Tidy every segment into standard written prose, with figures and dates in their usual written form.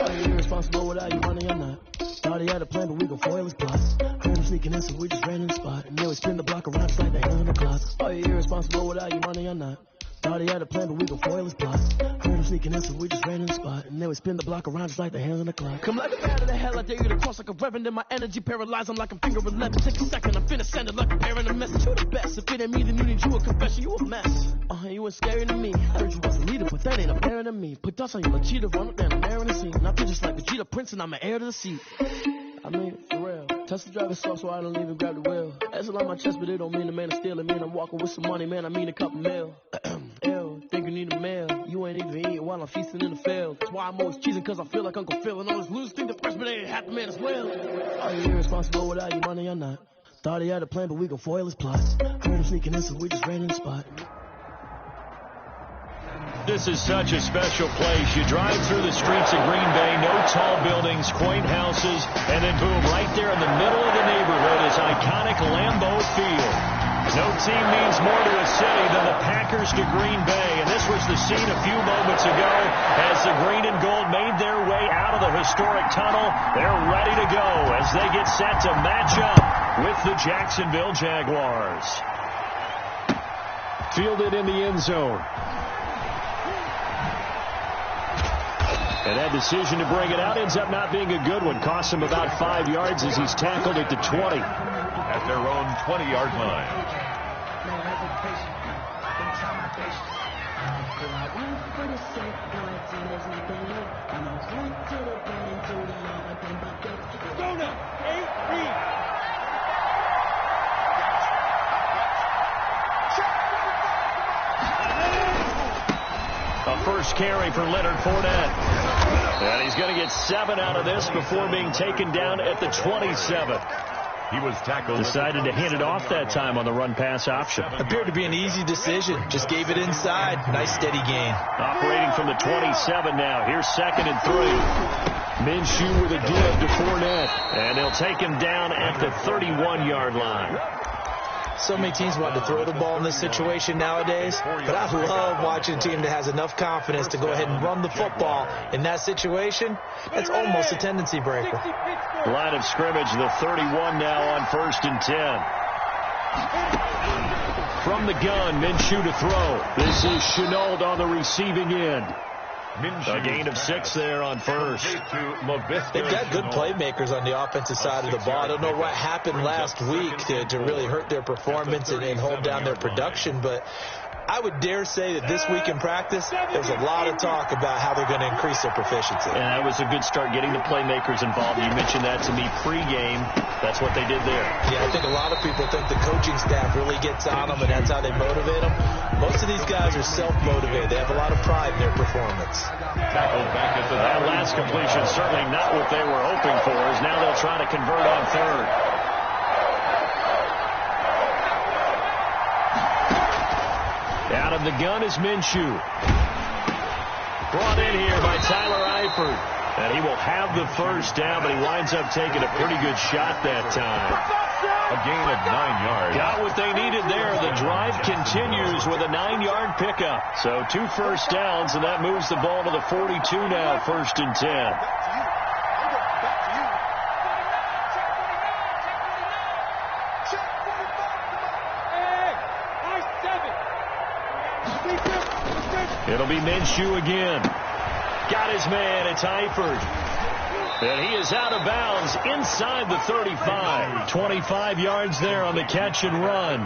Are you irresponsible without you money or not? Thought he had a plan, but we gon' foil his plots. Heard him sneaking in, so we just ran in the spot. And then we spin the block around just like the hell in the clock. Are you irresponsible without you money or not? Thought he had a plan, but we gon' foil his plots. Heard him sneaking in, so we just ran in the spot. And then we spin the block around just like the hell in the clock. Come like a bat of the hell, I dare you to cross like a reverend. In my energy paralyzed, I'm like I'm finger 11. Take a second, I'm finna send it like I'm bearing a message. You the best, if it ain't me, then you need you a confession. You a mess. You ain't scary to me. Heard you was a leader, but that ain't apparent to me. Put dust on you like cheetah, run up down the air in the scene. And I feel just like Vegeta Prince, and I'm an heir to the seat. I mean, for real. Touch the driver's soft, so I don't even grab the wheel. That's on my chest, but it don't mean the man is stealing. Man, I'm walking with some money, man, I mean a couple mil. Ew, think you need a meal. You ain't even eating while I'm feasting in the field. That's why I'm always cheesing, cause I feel like Uncle Phil. And all those losers think the freshman ain't half the man as well. Are you irresponsible without your money or not? Thought he had a plan, but we gon' foil his plots. Heard him sneaking in, so we just ran in the spot. This is such a special place. You drive through the streets of Green Bay, no tall buildings, quaint houses, and then boom, right there in the middle of the neighborhood is iconic Lambeau Field. No team means more to a city than the Packers to Green Bay, and this was the scene a few moments ago as the green and gold made their way out of the historic tunnel. They're ready to go as they get set to match up with the Jacksonville Jaguars. Fielded in the end zone. And that decision to bring it out ends up not being a good one. Costs him about 5 yards as he's tackled at the 20. At their own 20-yard line. A first carry for Leonard Fournette. And he's going to get 7 out of this before being taken down at the 27. He was tackled. Decided to hand it off that time on the run-pass option. Appeared to be an easy decision. Just gave it inside. Nice steady gain. Operating from the 27 now. Here's 2nd and 3. Minshew with a give to Fournette. And they'll take him down at the 31-yard line. So many teams want to throw the ball in this situation nowadays, but I love watching a team that has enough confidence to go ahead and run the football. In that situation, that's almost a tendency breaker. Line of scrimmage, the 31 now on 1st and 10. From the gun, Minshew to throw. This is Chenault on the receiving end. A gain of 6 there on first. They've got good playmakers on the offensive side of the ball. I don't know what happened last week to really hurt their performance and hold down their production, but I would dare say that this week in practice, there's a lot of talk about how they're going to increase their proficiency. And that was a good start getting the playmakers involved. You mentioned that to me pregame. That's what they did there. Yeah, I think a lot of people think the coaching staff really gets on them, and that's how they motivate them. Most of these guys are self-motivated. They have a lot of pride in their performance. Tackled back at the that last completion, certainly not what they were hoping for, as now they'll try to convert on 3rd. Out of the gun is Minshew. Brought in here by Tyler Eifert. And he will have the first down, but he winds up taking a pretty good shot that time. A gain of 9 yards. Got what they needed there. The drive continues with a 9-yard pickup. So 2 first downs, and that moves the ball to the 42 now, 1st and 10. It'll be Minshew again. Got his man. It's Eifert. And he is out of bounds inside the 35. 25 yards there on the catch and run.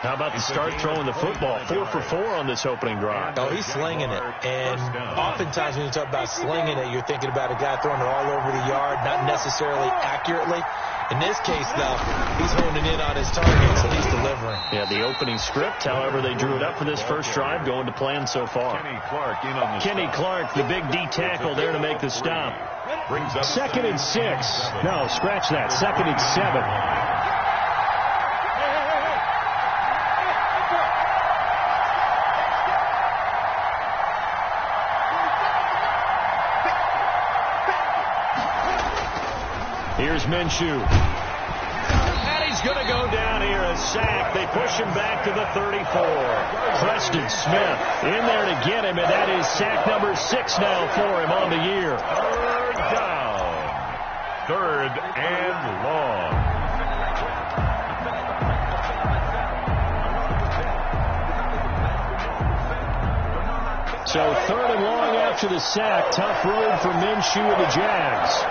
How about the start throwing the football? 4 for 4 on this opening drive. Oh, he's slinging it. And oftentimes when you talk about slinging it, you're thinking about a guy throwing it all over the yard, not necessarily accurately. In this case, though, he's honing in on his targets, and he's delivering. Yeah, the opening script, however, they drew it up for this first drive, going to plan so far. Kenny Clark, the big D tackle there to make the stop. 2nd and 6. No, scratch that. 2nd and 7. Here's Minshew. And he's going to go down here, a sack. They push him back to the 34. Preston Smith in there to get him, and that is sack number 6 now for him on the year. Third down. Third and long. So third and long after the sack. Tough road for Minshew and the Jags.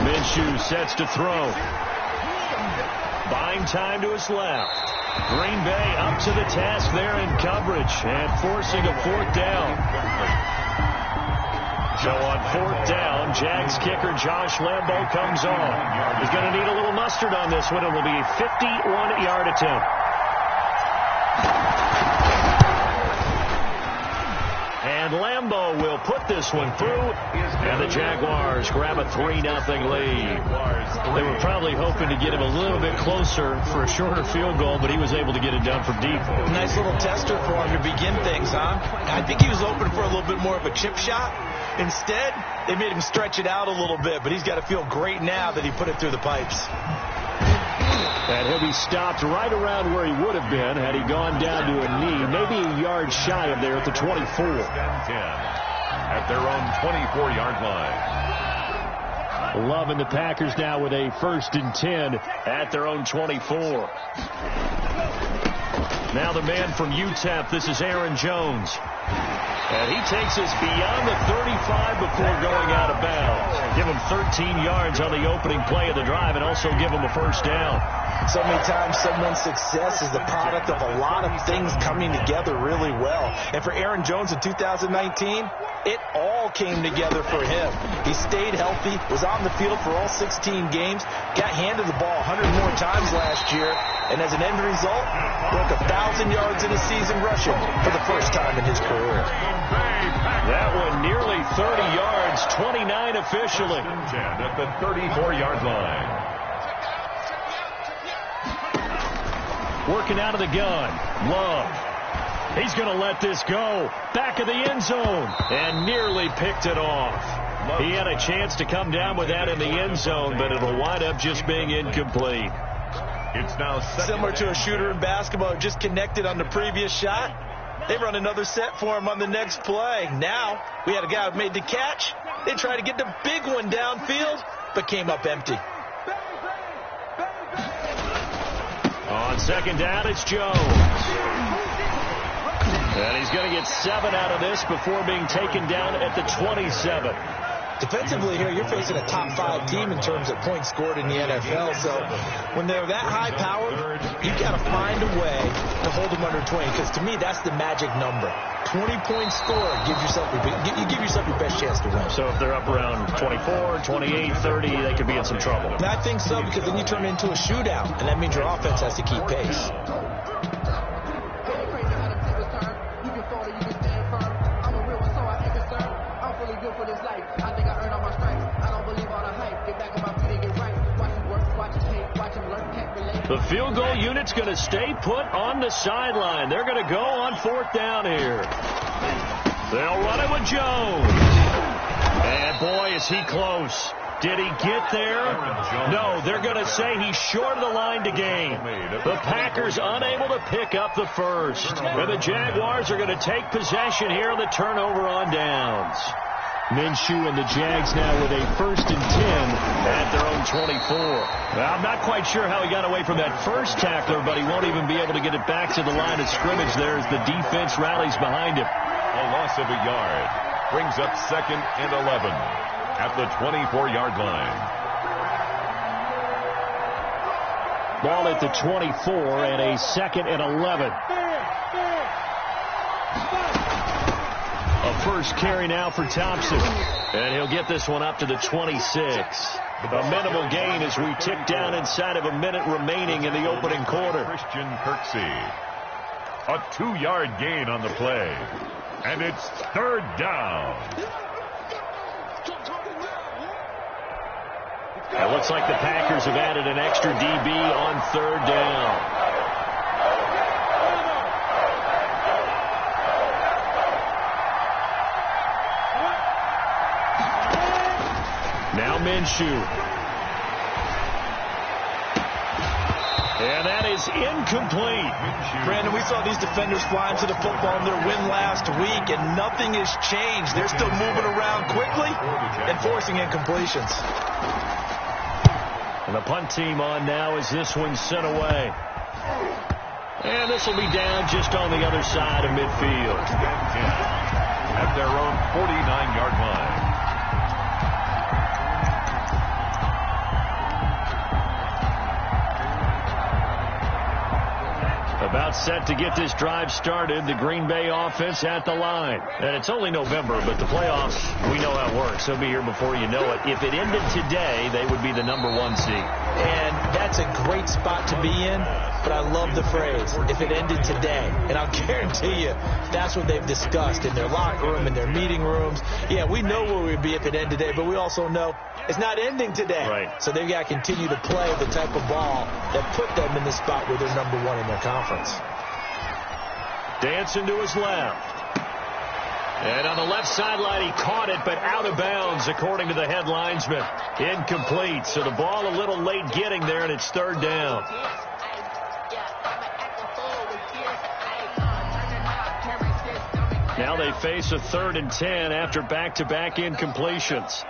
Minshew sets to throw. Buying time to his left. Green Bay up to the task there in coverage and forcing a fourth down. So on fourth down, Jags kicker Josh Lambo comes on. He's going to need a little mustard on this one. It will be a 51-yard attempt. And Lambo will put this one through, and the Jaguars grab a 3-0 lead. They were probably hoping to get him a little bit closer for a shorter field goal, but he was able to get it done from deep. Nice little tester for him to begin things, huh? I think he was hoping for a little bit more of a chip shot. Instead, they made him stretch it out a little bit, but he's got to feel great now that he put it through the pipes. And he'll be stopped right around where he would have been had he gone down to a knee, maybe a yard shy of there at the 24. At their own 24-yard line. Loving the Packers now with a 1st and 10 at their own 24. Now the man from UTEP, this is Aaron Jones. And he takes us beyond the 35 before going out of bounds. Give him 13 yards on the opening play of the drive and also give him a first down. So many times someone's success is the product of a lot of things coming together really well. And for Aaron Jones in 2019, it all came together for him. He stayed healthy, was on the field for all 16 games, got handed the ball 100 more times last year, and as an end result, broke 1,000 yards in a season rushing for the first time in his career. That one nearly 30 yards, 29 officially. At the 34-yard line. Working out of the gun. Love. He's going to let this go. Back of the end zone. And nearly picked it off. He had a chance to come down with that in the end zone, but it'll wind up just being incomplete. It's now similar to a shooter in basketball, just connected on the previous shot. They run another set for him on the next play. Now, we had a guy who made the catch. They tried to get the big one downfield, but came up empty. On second down, it's Jones. And he's going to get 7 out of this before being taken down at the 27. Defensively here, you're facing a top 5 team in terms of points scored in the NFL. So when they're that high powered, you've got to find a way to hold them under 20. Because to me, that's the magic number. 20-point score, you give yourself your best chance to win. So if they're up around 24, 28, 30, they could be in some trouble. And I think so, because then you turn it into a shootout, and that means your offense has to keep pace. The field goal unit's going to stay put on the sideline. They're going to go on fourth down here. They'll run it with Jones. And boy, is he close. Did he get there? No, they're going to say he's short of the line to gain. The Packers unable to pick up the first. And the Jaguars are going to take possession here on the turnover on downs. Minshew and the Jags now with a 1st and 10 at their own 24. Well, I'm not quite sure how he got away from that first tackler, but he won't even be able to get it back to the line of scrimmage there as the defense rallies behind him. A loss of a yard brings up 2nd and 11 at the 24-yard line. Ball at the 24 and a 2nd and 11. A first carry now for Thompson. And he'll get this one up to the 26. A minimal gain as we tick down inside of a minute remaining in the opening quarter. Christian Kirksey. A 2-yard gain on the play. And it's 3rd down. It looks like the Packers have added an extra DB on 3rd down. Minshew. And that is incomplete. Brandon, we saw these defenders flying to the football in their win last week, and nothing has changed. They're still moving around quickly and forcing incompletions. And the punt team on now as this one's sent away. And this will be down just on the other side of midfield. At their own 49-yard line. About set to get this drive started, the Green Bay offense at the line. And it's only November, but the playoffs, we know how it works. They'll be here before you know it. If it ended today, they would be the #1 seed. And that's a great spot to be in, but I love the phrase, if it ended today. And I'll guarantee you, that's what they've discussed in their locker room, in their meeting rooms. Yeah, we know where we'd be if it ended today, but we also know it's not ending today. Right. So they've got to continue to play the type of ball that put them in the spot where they're #1 in their conference. Dancing to his left. And on the left sideline, he caught it, but out of bounds, according to the head linesman. Incomplete. So the ball a little late getting there, and it's 3rd down. Now they face a 3rd and 10 after back-to-back incompletions.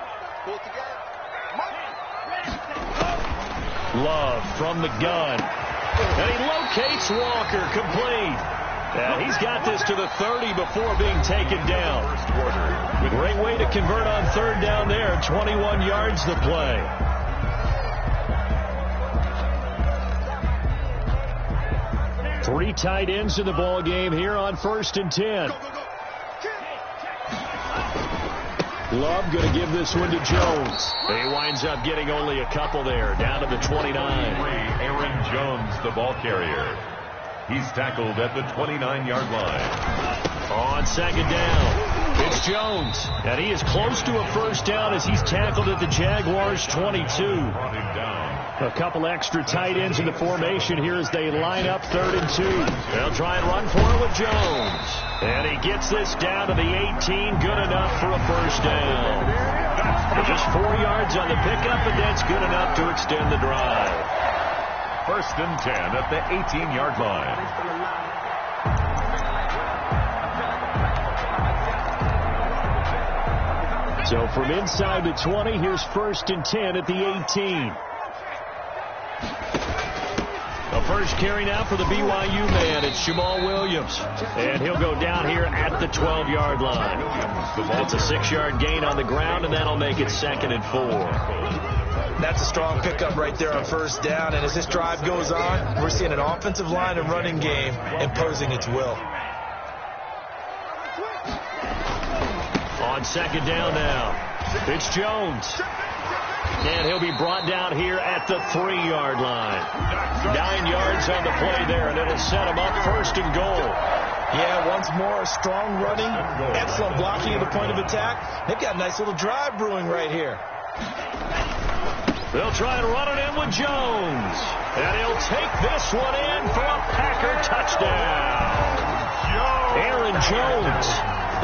Love from the gun. And he locates Walker, complete. And he's got this to the 30 before being taken down. Great way to convert on 3rd down there. 21 yards to play. Three tight ends in the ball game here on 1st and 10. Love going to give this one to Jones. He winds up getting only a couple there, down to the 29. Aaron Jones, the ball carrier. He's tackled at the 29-yard line. On 2nd down, it's Jones. And he is close to a 1st down as he's tackled at the Jaguars' 22. Brought him down. A couple extra tight ends in the formation here as they line up 3rd and 2. They'll try and run for it with Jones. And he gets this down to the 18. Good enough for a 1st down. Just 4 yards on the pickup, and that's good enough to extend the drive. 1st and 10 at the 18-yard line. So from inside the 20, here's 1st and 10 at the 18. The first carry now for the BYU man. It's Jamal Williams. And he'll go down here at the 12-yard line. It's a 6-yard gain on the ground, and that'll make it 2nd and 4. That's a strong pickup right there on 1st down. And as this drive goes on, we're seeing an offensive line and running game imposing its will. On 2nd down now, it's Jones. And he'll be brought down here at the 3-yard line. 9 yards on the play there, and it'll set him up 1st and goal. Yeah, once more, strong running, excellent blocking at the point of attack. They've got a nice little drive brewing right here. They'll try and run it in with Jones. And he'll take this one in for a Packer touchdown. Aaron Jones,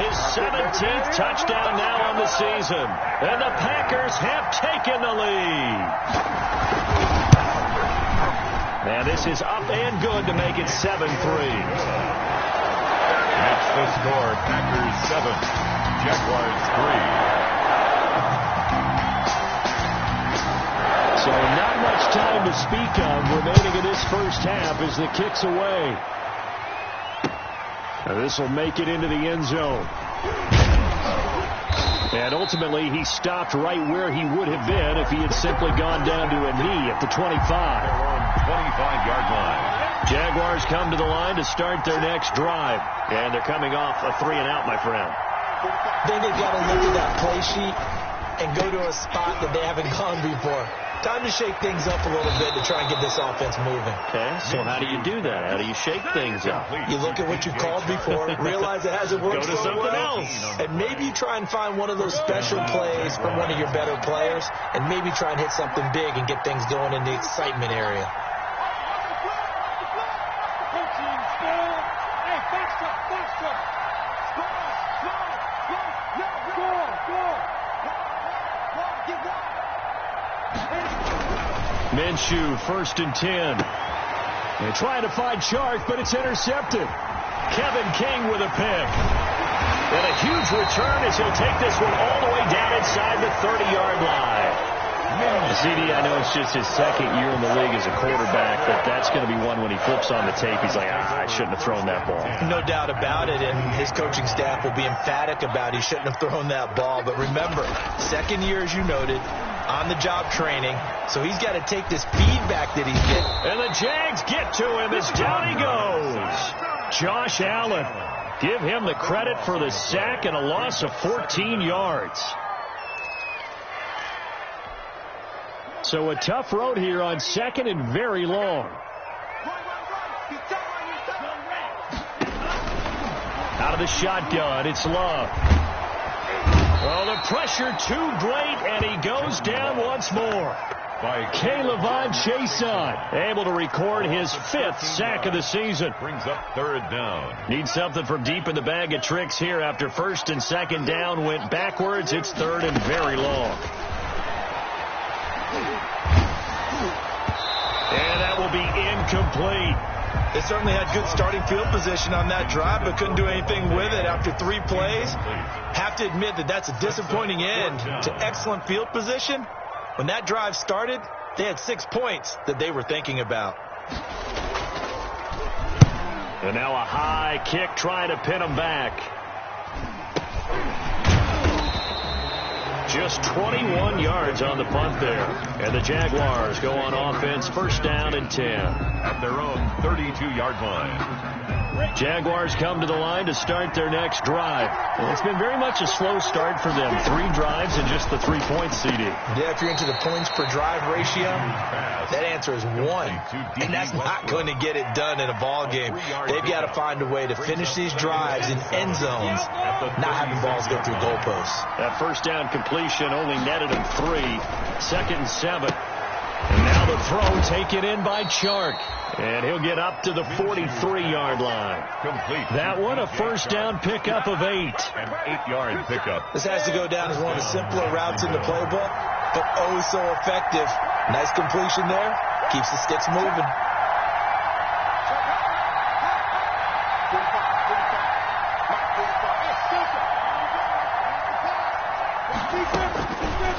his 17th touchdown now on the season. And the Packers have taken the lead. And this is up and good to make it 7-3. That's the score. Packers 7, Jaguars 3. So not much time to speak of remaining in this first half as the kick's away. And this will make it into the end zone. And ultimately, he stopped right where he would have been if he had simply gone down to a knee at the 25. 25-yard line. Jaguars come to the line to start their next drive. And they're coming off a 3-and-out, my friend. Then they've got to look at that play sheet and go to a spot that they haven't gone before. Time to shake things up a little bit to try and get this offense moving. Okay, so how do you do that? How do you shake things up? You look at what you called before, realize it hasn't worked Go to so something well, else. and maybe you try and find one of those special plays from one of your better players, and maybe try and hit something big and get things going in the excitement area. Minshew, 1st and 10. They're trying to find Chark, but it's intercepted. Kevin King with a pick. And a huge return as he'll take this one all the way down inside the 30-yard line. CD, I know it's just his 2nd year in the league as a quarterback, but that's going to be one when he flips on the tape. He's like, I shouldn't have thrown that ball. No doubt about it, and his coaching staff will be emphatic about he shouldn't have thrown that ball. But remember, 2nd year, as you noted, on-the-job training, so he's got to take this feedback that he's getting. And the Jags get to him as down he goes. Josh Allen. Give him the credit for the sack and a loss of 14 yards. So a tough road here on 2nd and very long. Out of the shotgun, it's Love. Oh, the pressure too great, and he goes down once more. By K'Lavon Chaisson, able to record his 5th sack of the season. Brings up 3rd down. Need something from deep in the bag of tricks here after 1st and 2nd down went backwards. It's 3rd and very long. And that will be incomplete. They certainly had good starting field position on that drive, but couldn't do anything with it after 3 plays. Have to admit that that's a disappointing end to excellent field position. When that drive started, they had 6 points that they were thinking about. And now a high kick trying to pin them back. Just 21 yards on the punt there. And the Jaguars go on offense, 1st down and 10. At their own 32-yard line. Jaguars come to the line to start their next drive. And it's been very much a slow start for them. 3 drives and just the 3 points, CD. Yeah, if you're into the points per drive ratio, that answer is 1. And that's not going to get it done in a ball game. They've got to find a way to finish these drives in end zones, not having balls go through goalposts. That 1st down completion only netted him 3. 2nd and 7. And now the throw taken in by Chark. And he'll get up to the 43-yard line. Complete. That one, a 1st down pickup of 8. An 8-yard pickup. This has to go down as one of the simpler routes in the playbook, but oh so effective. Nice completion there. Keeps the sticks moving.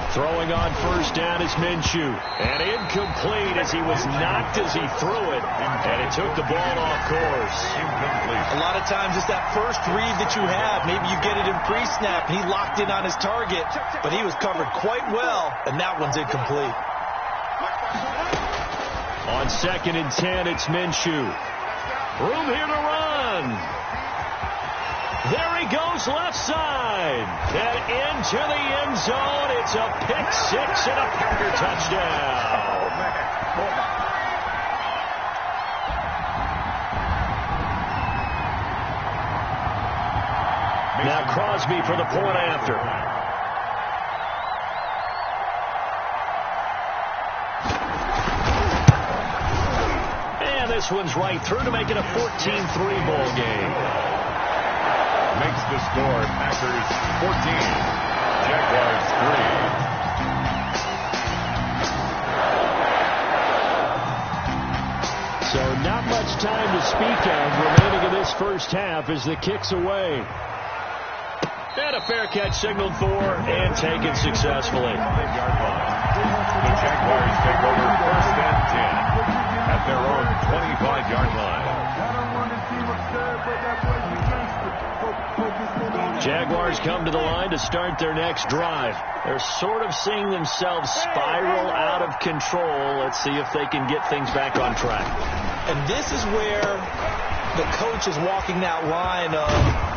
Throwing on 1st down is Minshew. And incomplete as he was knocked as he threw it. And it took the ball off course. Incomplete. A lot of times it's that first read that you have. Maybe you get it in pre-snap. He locked in on his target, but he was covered quite well, and that one's incomplete. On 2nd and 10, it's Minshew. Room here to run. There he goes left side. And into the end zone. It's a pick 6 and a Packer touchdown. Now Crosby for the point after. And this one's right through to make it a 14-3 ball game. Makes the score Packers 14, Jaguars 3. So not much time to speak of remaining in this 1st half as the kick's away. And a fair catch signaled for and taken successfully. The Jaguars take over 1st and 10 at their own 25-yard line. Jaguars come to the line to start their next drive. They're sort of seeing themselves spiral out of control. Let's see if they can get things back on track. And this is where the coach is walking that line of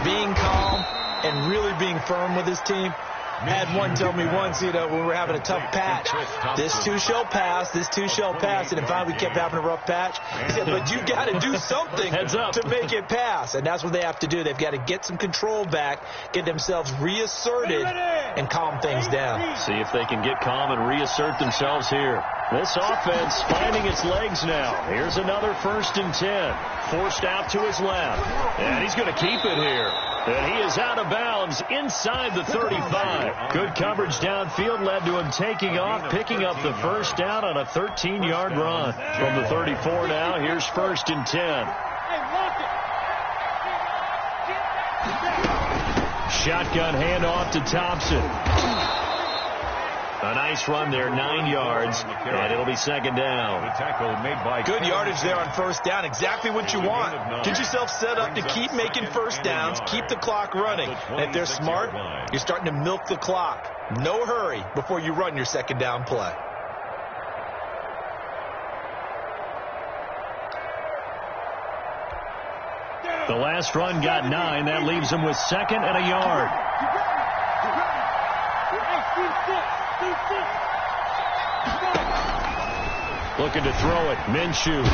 being calm and really being firm with his team. Had one tell me once, when we were having a tough patch, this too shall pass, this too shall pass. And in fact, we kept having a rough patch. He said, but you've got to do something to make it pass. And that's what they have to do. They've got to get some control back, get themselves reasserted, and calm things down. See if they can get calm and reassert themselves here. This offense finding its legs now. Here's another 1st and 10. Forced out to his left. And he's going to keep it here. And he is out of bounds inside the 35. Good coverage downfield led to him taking off, picking up the first down on a 13-yard run. From the 34 now, here's 1st and 10. Shotgun handoff to Thompson. A nice run there, 9 yards, and it'll be 2nd down. Good yardage there on 1st down, exactly what you want. Get yourself set up to keep making 1st downs, keep the clock running. And if they're smart, you're starting to milk the clock. No hurry before you run your 2nd down play. The last run got 9. That leaves him with 2nd and a yard. Looking to throw it. Minshew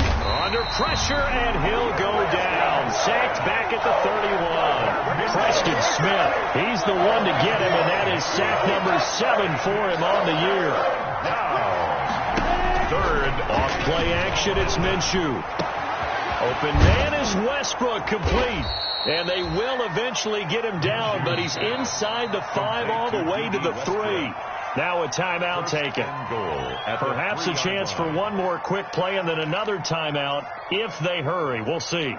under pressure, and he'll go down. Sacked back at the 31. Preston Smith, he's the one to get him, and that is sack number 7 for him on the year. Now, 3rd. Off play action, it's Minshew. Open man is Westbrook, complete. And they will eventually get him down, but he's inside the 5 all the way to the 3. Now a timeout taken. Perhaps a chance for one more quick play and then another timeout if they hurry. We'll see.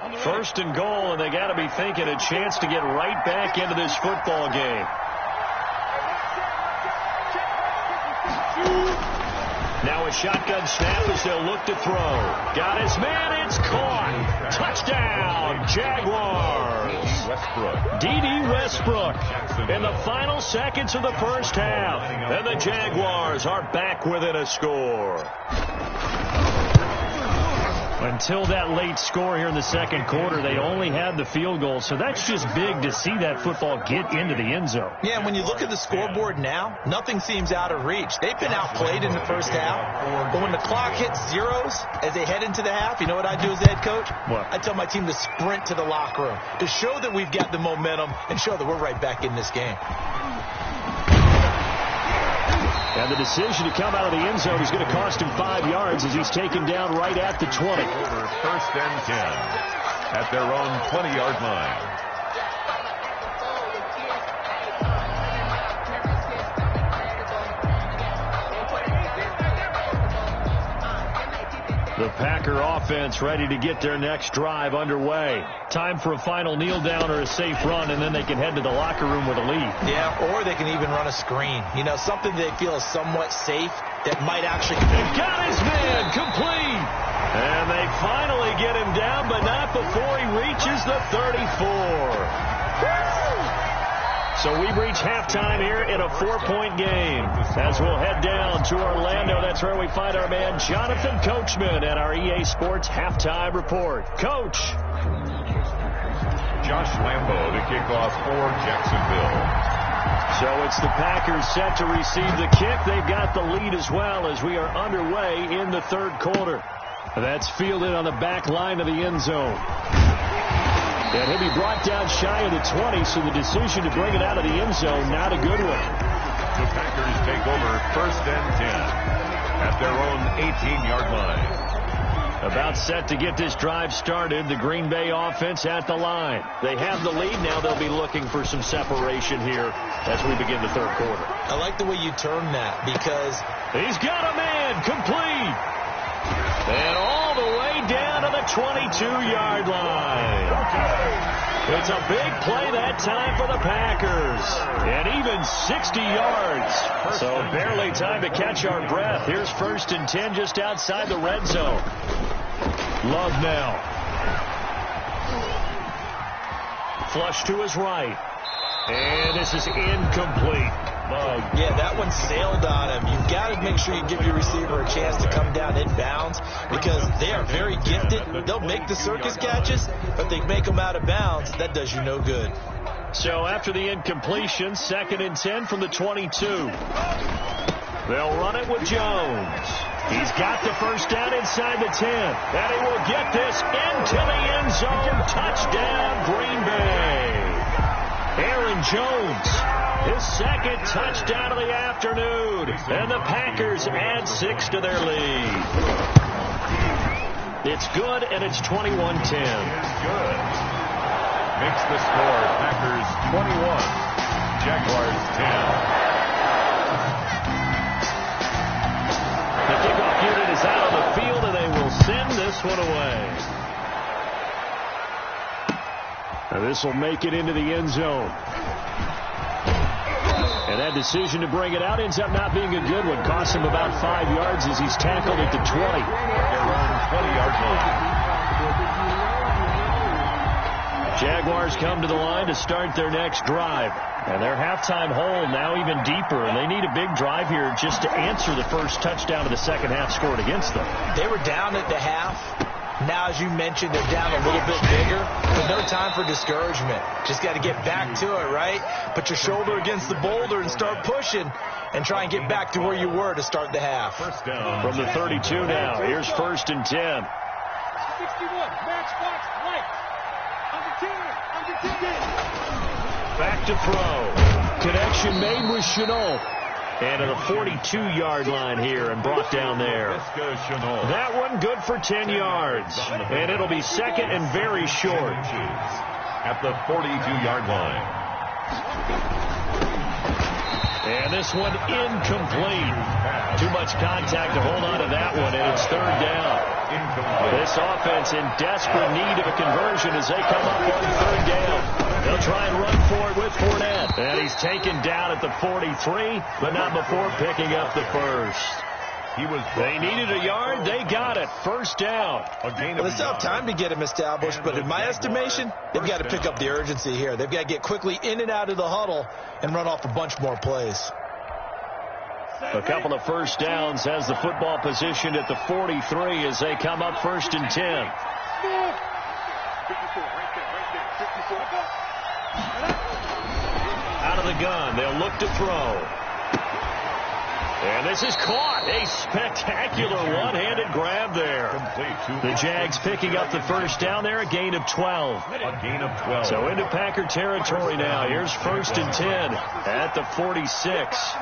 1st and goal, and they got to be thinking a chance to get right back into this football game. Now a shotgun snap as they'll look to throw. Got his man, it's caught. Touchdown, Jaguars. D.D. Westbrook in the final seconds of the 1st half. And the Jaguars are back within a score. Until that late score here in the 2nd quarter, they only had the field goal. So that's just big to see that football get into the end zone. Yeah, and when you look at the scoreboard now, nothing seems out of reach. They've been outplayed in the 1st half. But when the clock hits zeros as they head into the half, you know what I do as the head coach? What? I tell my team to sprint to the locker room to show that we've got the momentum and show that we're right back in this game. And the decision to come out of the end zone is going to cost him 5 yards as he's taken down right at the 20. Over 1st and 10 at their own 20-yard line. The Packer offense ready to get their next drive underway. Time for a final kneel down or a safe run, and then they can head to the locker room with a lead. Yeah, or they can even run a screen. You know, something they feel is somewhat safe that might actually... They've got his man, complete! And they finally get him down, but not before he reaches the 34. So we reach halftime here in a 4-point game. As we'll head down to Orlando, that's where we find our man Jonathan Coachman at our EA Sports Halftime Report. Coach. Josh Lambo to kick off for Jacksonville. So it's the Packers set to receive the kick. They've got the lead as well as we are underway in the 3rd quarter. That's fielded on the back line of the end zone. And he'll be brought down shy of the 20, so the decision to bring it out of the end zone, not a good one. The Packers take over 1st and 10 at their own 18-yard line. About set to get this drive started, the Green Bay offense at the line. They have the lead. Now they'll be looking for some separation here as we begin the 3rd quarter. I like the way you term that because... He's got a man, complete. And all the way down to the 22-yard line. It's a big play that time for the Packers. And even 60 yards. So barely time to catch our breath. Here's 1st and 10 just outside the red zone. Love now. Flush to his right. And this is incomplete. Yeah, that one sailed on him. You've got to make sure you give your receiver a chance to come down inbounds because they are very gifted. They'll make the circus catches, but they make them out of bounds. That does you no good. So after the incompletion, 2nd and 10 from the 22. They'll run it with Jones. He's got the first down inside the 10. And he will get this into the end zone. Touchdown, Green Bay. Aaron Jones, his 2nd touchdown of the afternoon. And the Packers add 6 to their lead. It's good, and it's 21-10. Good. makes the score Packers 21, Jaguars 10. The kickoff unit is out on the field, and they will send this one away. And this will make it into the end zone. And that decision to bring it out ends up not being a good one. Cost him about 5 yards as he's tackled at the 20. Their own 20-yard line. Jaguars come to the line to start their next drive. And their halftime hole now even deeper, and they need a big drive here just to answer the first touchdown of the second half scored against them. They were down at the half. Now, as you mentioned, they're down a little bit bigger, but no time for discouragement. Just got to get back to it, right? Put your shoulder against the boulder and start pushing and try and get back to where you were to start the half. First down. From the 32 now, here's 1st and 10. 61, match box, right. Under 10. Back to throw. Connection made with Chenault. And at a 42-yard line here and brought down there. That one good for 10 yards. And it'll be second and very short. At the 42-yard line. And this one incomplete. Too much contact to hold on to that one, and it's 3rd down. This offense in desperate need of a conversion as they come up on 3rd down. They'll try and run for it with Fournette. And he's taken down at the 43, but not before picking up the first. They needed a yard. They got it. 1st down. Well, they still have time to get him established, but in my estimation, they've got to pick up the urgency here. They've got to get quickly in and out of the huddle and run off a bunch more plays. A couple of first downs has the football positioned at the 43 as they come up 1st and 10. Out of the gun, they'll look to throw. And this is caught. A spectacular one-handed grab there. The Jags picking up the first down there, a gain of 12. A gain of 12. So into Packer territory now. Here's 1st and 10 at the 46.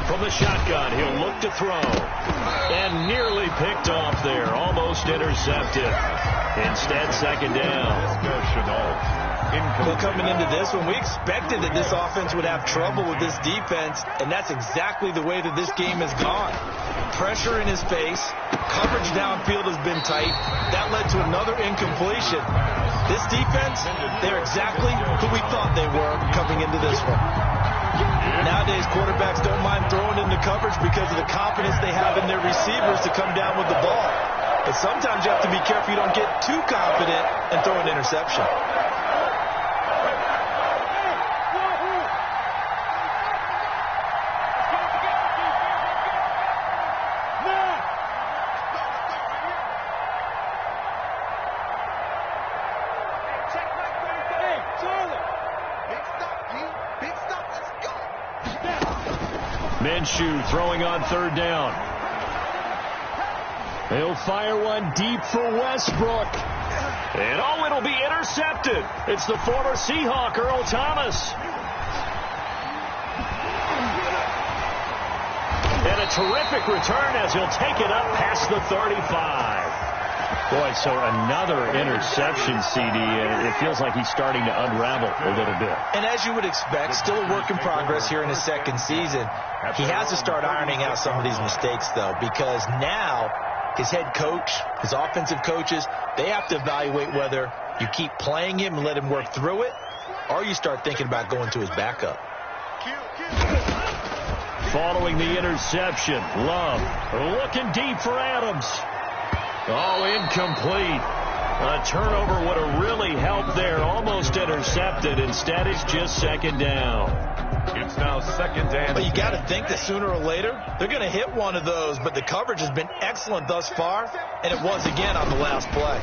From the shotgun, he'll look to throw. And nearly picked off there. Almost intercepted. Instead, 2nd down. Well, coming into this one, we expected that this offense would have trouble with this defense, and that's exactly the way that this game has gone. Pressure in his face. Coverage downfield has been tight. That led to another incompletion. This defense, they're exactly who we thought they were coming into this one. Nowadays, quarterbacks don't mind throwing into coverage because of the confidence they have in their receivers to come down with the ball. But sometimes you have to be careful you don't get too confident and throw an interception. Minshew throwing on 3rd down. They'll fire one deep for Westbrook. And oh, it'll be intercepted. It's the former Seahawk, Earl Thomas. And a terrific return as he'll take it up past the 35. Boy, so another interception, CD, and it feels like he's starting to unravel a little bit. And as you would expect, still a work in progress here in his 2nd season. He has to start ironing out some of these mistakes, though, because now his head coach, his offensive coaches, they have to evaluate whether you keep playing him and let him work through it, or you start thinking about going to his backup. Following the interception, Love looking deep for Adams. Oh, incomplete. A turnover would have really helped there. Almost intercepted. Instead, it's just 2nd down. It's now 2nd down. But you got to think that sooner or later, they're going to hit one of those. But the coverage has been excellent thus far, and it was again on the last play.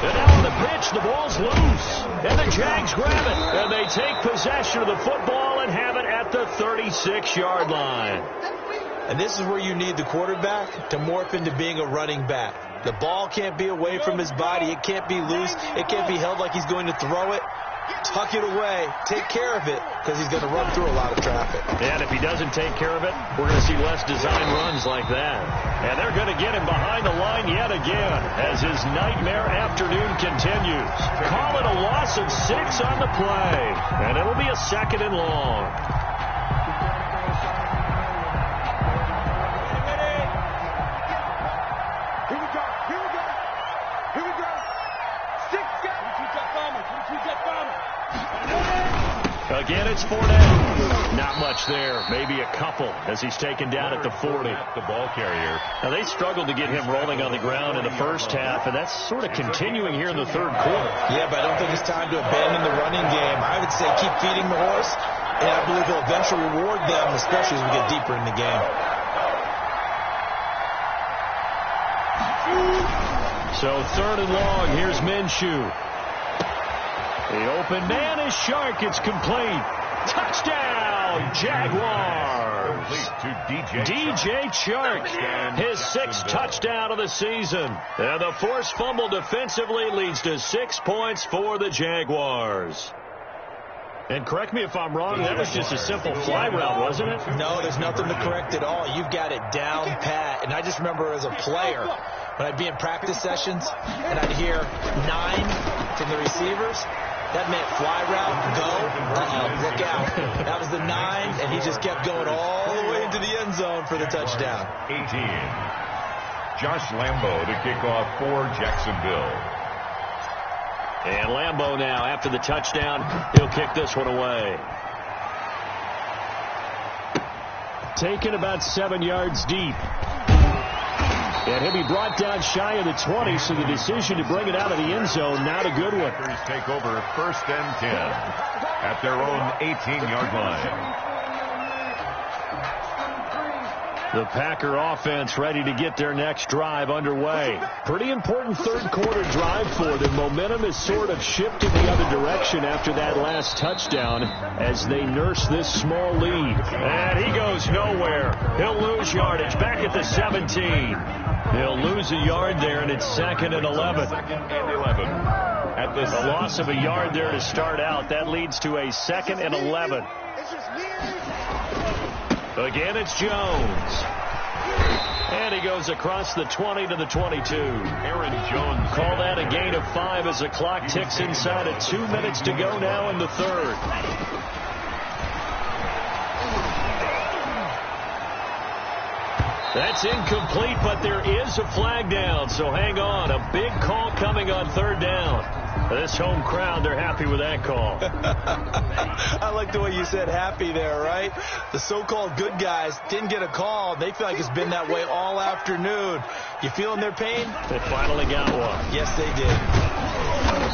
And now on the pitch, the ball's loose. And the Jags grab it. And they take possession of the football and have it at the 36-yard line. And this is where you need the quarterback to morph into being a running back. The ball can't be away from his body. It can't be loose. It can't be held like he's going to throw it. tuck it away, take care of it, because he's going to run through a lot of traffic. And if he doesn't take care of it, we're going to see less design runs like that. And they're going to get him behind the line yet again as his nightmare afternoon continues. Call it a loss of 6 on the play, and it'll be a 2nd and long. Again, it's Fournette. Not much there. Maybe a couple as he's taken down at the 40. The ball carrier. Now, they struggled to get him rolling on the ground in the first half, and that's sort of continuing here in the third quarter. Yeah, but I don't think it's time to abandon the running game. I would say keep feeding the horse, and I believe he'll eventually reward them, especially as we get deeper in the game. So 3rd and long. Here's Minshew. The open man is Shark. It's complete. Touchdown, Jaguars. DJ Chark, his 6th touchdown of the season. And the forced fumble defensively leads to 6 points for the Jaguars. And correct me if I'm wrong, that was just a simple fly route, wasn't it? No, there's nothing to correct at all. You've got it down pat. And I just remember as a player, when I'd be in practice sessions and I'd hear 9 from the receivers, that meant fly route, go, look out. That was the 9, and he just kept going all the way into the end zone for the touchdown. 18. Josh Lambo to kick off for Jacksonville. And Lambo now, after the touchdown, he'll kick this one away. Taken about 7 yards deep. And he'll be brought down shy of the 20, so the decision to bring it out of the end zone, not a good one. Take over 1st and 10 at their own 18-yard line. The Packer offense ready to get their next drive underway. Pretty important third quarter drive for them. Momentum has sort of shifted the other direction after that last touchdown as they nurse this small lead. And he goes nowhere. He'll lose yardage back at the 17. He'll lose a yard there, and it's 2nd and 11. 2nd and 11. At the loss of a yard there to start out. That leads to a 2nd and 11. Again, it's Jones. And he goes across the 20 to the 22. Aaron Jones. Call that a gain of 5 as the clock ticks inside of 2 minutes to go now in the third. That's incomplete, but there is a flag down, so hang on. A big call coming on 3rd down. This home crowd, they're happy with that call. I like the way you said happy there, right? The so-called good guys didn't get a call. They feel like it's been that way all afternoon. You feeling their pain? They finally got one. Yes, they did.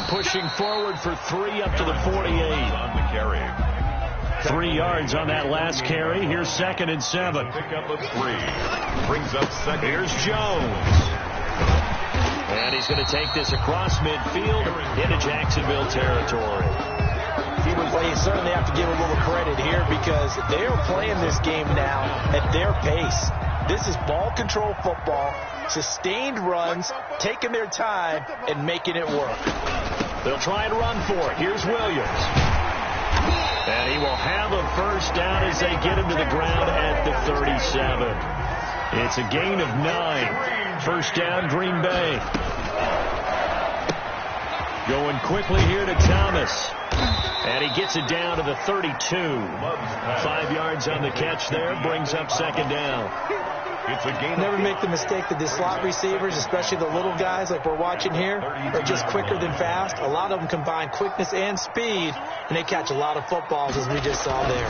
Pushing forward for 3 up to the 48. On the carry. 3 yards on that last carry. Here's 2nd and 7. Pick up of 3. Brings up 2nd. Here's Jones. And he's going to take this across midfield into Jacksonville territory. Well, you certainly have to give a little credit here because they are playing this game now at their pace. This is ball control football, sustained runs, taking their time, and making it work. They'll try and run for it. Here's Williams. And he will have a first down as they get him to the ground at the 37. It's a gain of 9. First down, Green Bay. Going quickly here to Thomas. And he gets it down to the 32. 5 yards on the catch there. Brings up 2nd down. It's a gain. Never make the mistake that the slot receivers, especially the little guys like we're watching here, are just quicker than fast. A lot of them combine quickness and speed, and they catch a lot of footballs, as we just saw there.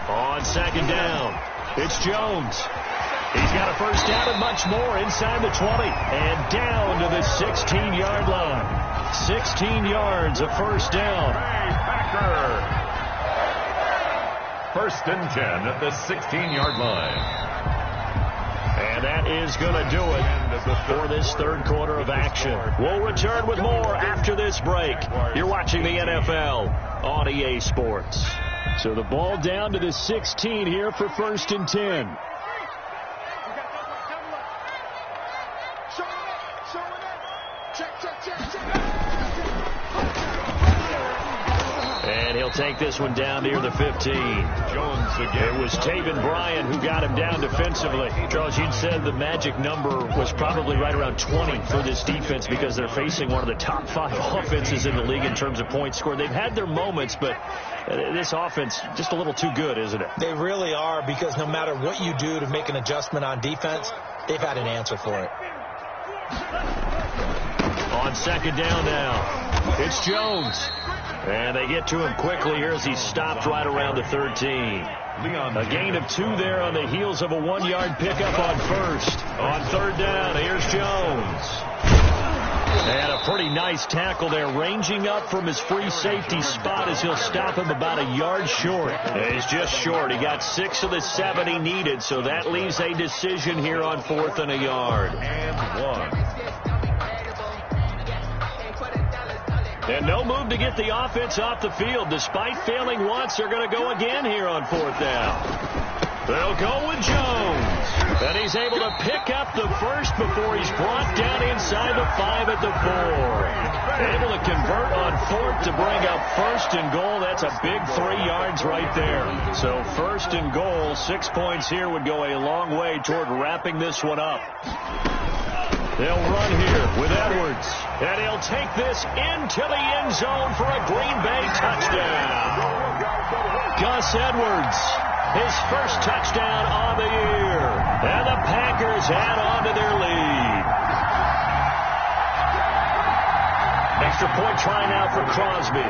On 2nd down, it's Jones. He's got a first down and much more inside the 20 and down to the 16-yard line. 16 yards, a first down. Packer. 1st and 10 at the 16-yard line. And that is going to do it for this third quarter of action. We'll return with more after this break. You're watching the NFL on EA Sports. So the ball down to the 16 here for 1st and 10. And he'll take this one down near the 15. Jones again. It was Taven Bryan who got him down defensively. Charles, you said the magic number was probably right around 20 for this defense because they're facing one of the top 5 offenses in the league in terms of points scored. They've had their moments, but this offense just a little too good, isn't it? They really are, because no matter what you do to make an adjustment on defense, they've had an answer for it. On second down now, it's Jones. And they get to him quickly here as he stopped right around the 13. A gain of 2 there on the heels of a 1-yard pickup on first. On third down, here's Jones. And a pretty nice tackle there, ranging up from his free safety spot as he'll stop him about a yard short. He's just short. He got 6 of the 7 he needed, so that leaves a decision here on 4th and a yard. And 1. And no move to get the offense off the field. Despite failing once, they're going to go again here on 4th down. They'll go with Jones. And he's able to pick up the first before he's brought down inside the 5 at the 4. Able to convert on 4th to bring up 1st and goal. That's a big 3 yards right there. So 1st and goal, 6 points here would go a long way toward wrapping this one up. They'll run here with Edwards. And he'll take this into the end zone for a Green Bay touchdown. Gus Edwards, his first touchdown on the year. And the Packers add on to their lead. Extra point try now for Crosby.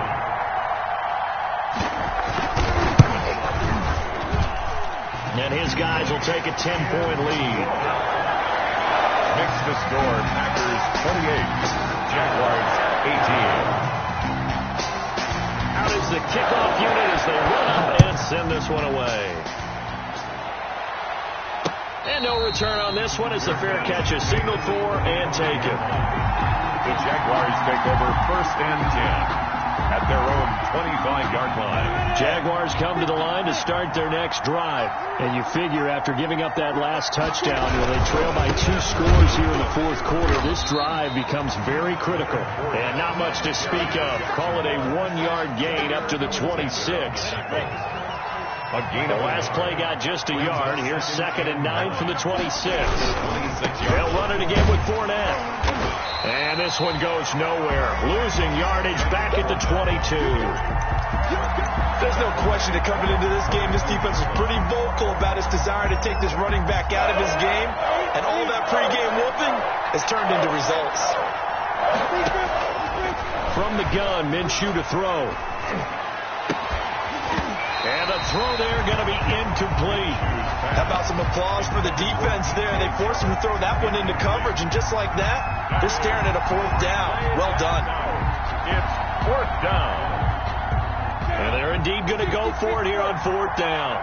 And his guys will take a 10-point lead. Makes the score Packers 28, Jaguars 18. Out is the kickoff unit as they run up and send this one away. And no return on this one as the fair catch is signaled for and taken. The Jaguars take over 1st and 10 at their own 25-yard line. Jaguars come to the line to start their next drive. And you figure after giving up that last touchdown, when they trail by 2 scores here in the 4th quarter, this drive becomes very critical. And not much to speak of. Call it a 1-yard gain up to the 26. The last play got just a yard. Here's 2nd and 9 from the 26. They'll run it again with Fournette. And this one goes nowhere. Losing yardage back at the 22. There's no question that coming into this game, this defense is pretty vocal about its desire to take this running back out of his game. And all that pregame whooping has turned into results. From the gun, Minshew to throw. And the throw there going to be incomplete. How about some applause for the defense there? They forced him to throw that one into coverage, and just like that, they're staring at a 4th down. Well done. It's 4th down. And they're indeed going to go for it here on 4th down.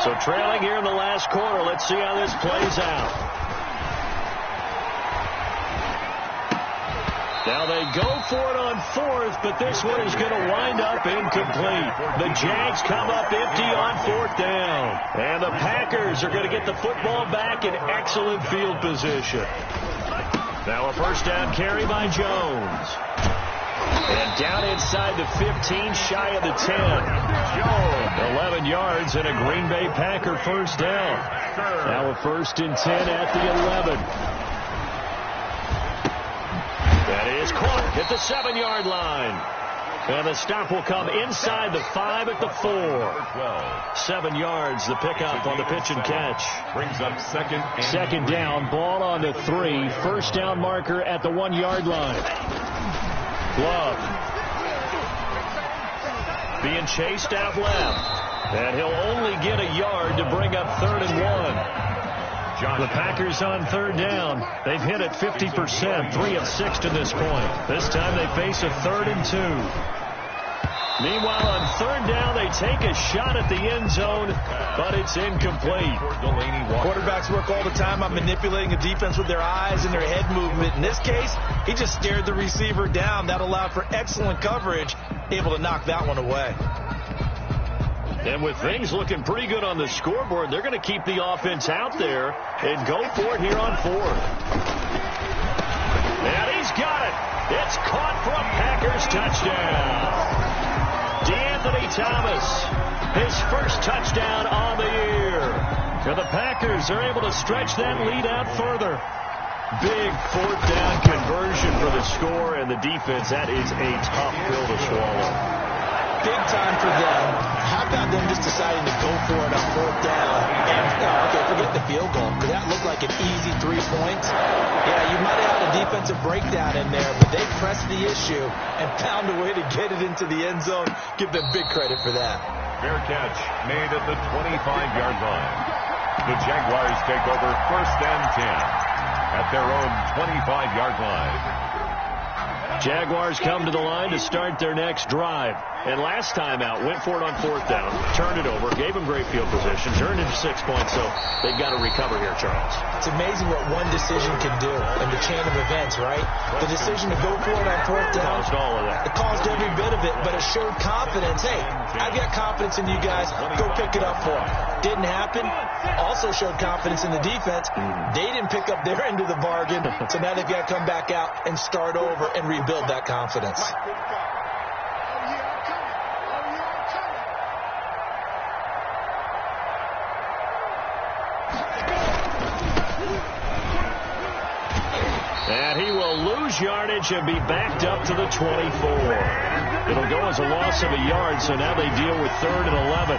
So trailing here in the last quarter. Let's see how this plays out. Now they go for it on 4th, but this one is going to wind up incomplete. The Jags come up empty on 4th down. And the Packers are going to get the football back in excellent field position. Now a 1st down carry by Jones. And down inside the 15, shy of the 10. Jones, 11 yards and a Green Bay Packer 1st down. Now a 1st and 10 at the 11. That is caught at the 7-yard line. And the stop will come inside the 5 at the 4. 7 yards, the pickup on the pitch and catch. Brings up 2nd and 2nd down, ball on to 3. 1st down marker at the 1-yard line. Love. Being chased out left. And he'll only get a yard to bring up 3rd and 1. The Packers on 3rd down. They've hit it 50%, 3 of 6 to this point. This time they face a 3rd and 2. Meanwhile, on 3rd down, they take a shot at the end zone, but it's incomplete. Quarterbacks work all the time on manipulating a defense with their eyes and their head movement. In this case, he just stared the receiver down. That allowed for excellent coverage, able to knock that one away. And with things looking pretty good on the scoreboard, they're going to keep the offense out there and go for it here on 4th. And he's got it. It's caught for a Packers touchdown. Thomas, his first touchdown on the year. And the Packers are able to stretch that lead out further. Big fourth down conversion for the score, and the defense, that is a tough pill to swallow. Big time for them. How about them just deciding to go for it on fourth down? And, okay, forget the field goal, because that looked like an easy 3 points. Yeah, you might have had a defensive breakdown in there, but they pressed the issue and found a way to get it into the end zone. Give them big credit for that. Fair catch made at the 25-yard line. The Jaguars take over 1st and 10 at their own 25-yard line. Jaguars come to the line to start their next drive. And last time out, went for it on fourth down, turned it over, gave them great field position, turned into 6 points, so they've got to recover here, Charles. It's amazing what one decision can do in the chain of events, right? The decision to go for it on fourth down. Caused all of that. It caused every bit of it, but it showed confidence. Hey, I've got confidence in you guys. Go pick it up for them. Didn't happen. Also showed confidence in the defense. They didn't pick up their end of the bargain, so now they've got to come back out and start over and rebuild that confidence. And he will lose yardage and be backed up to the 24. It'll go as a loss of a yard, so now they deal with 3rd and 11.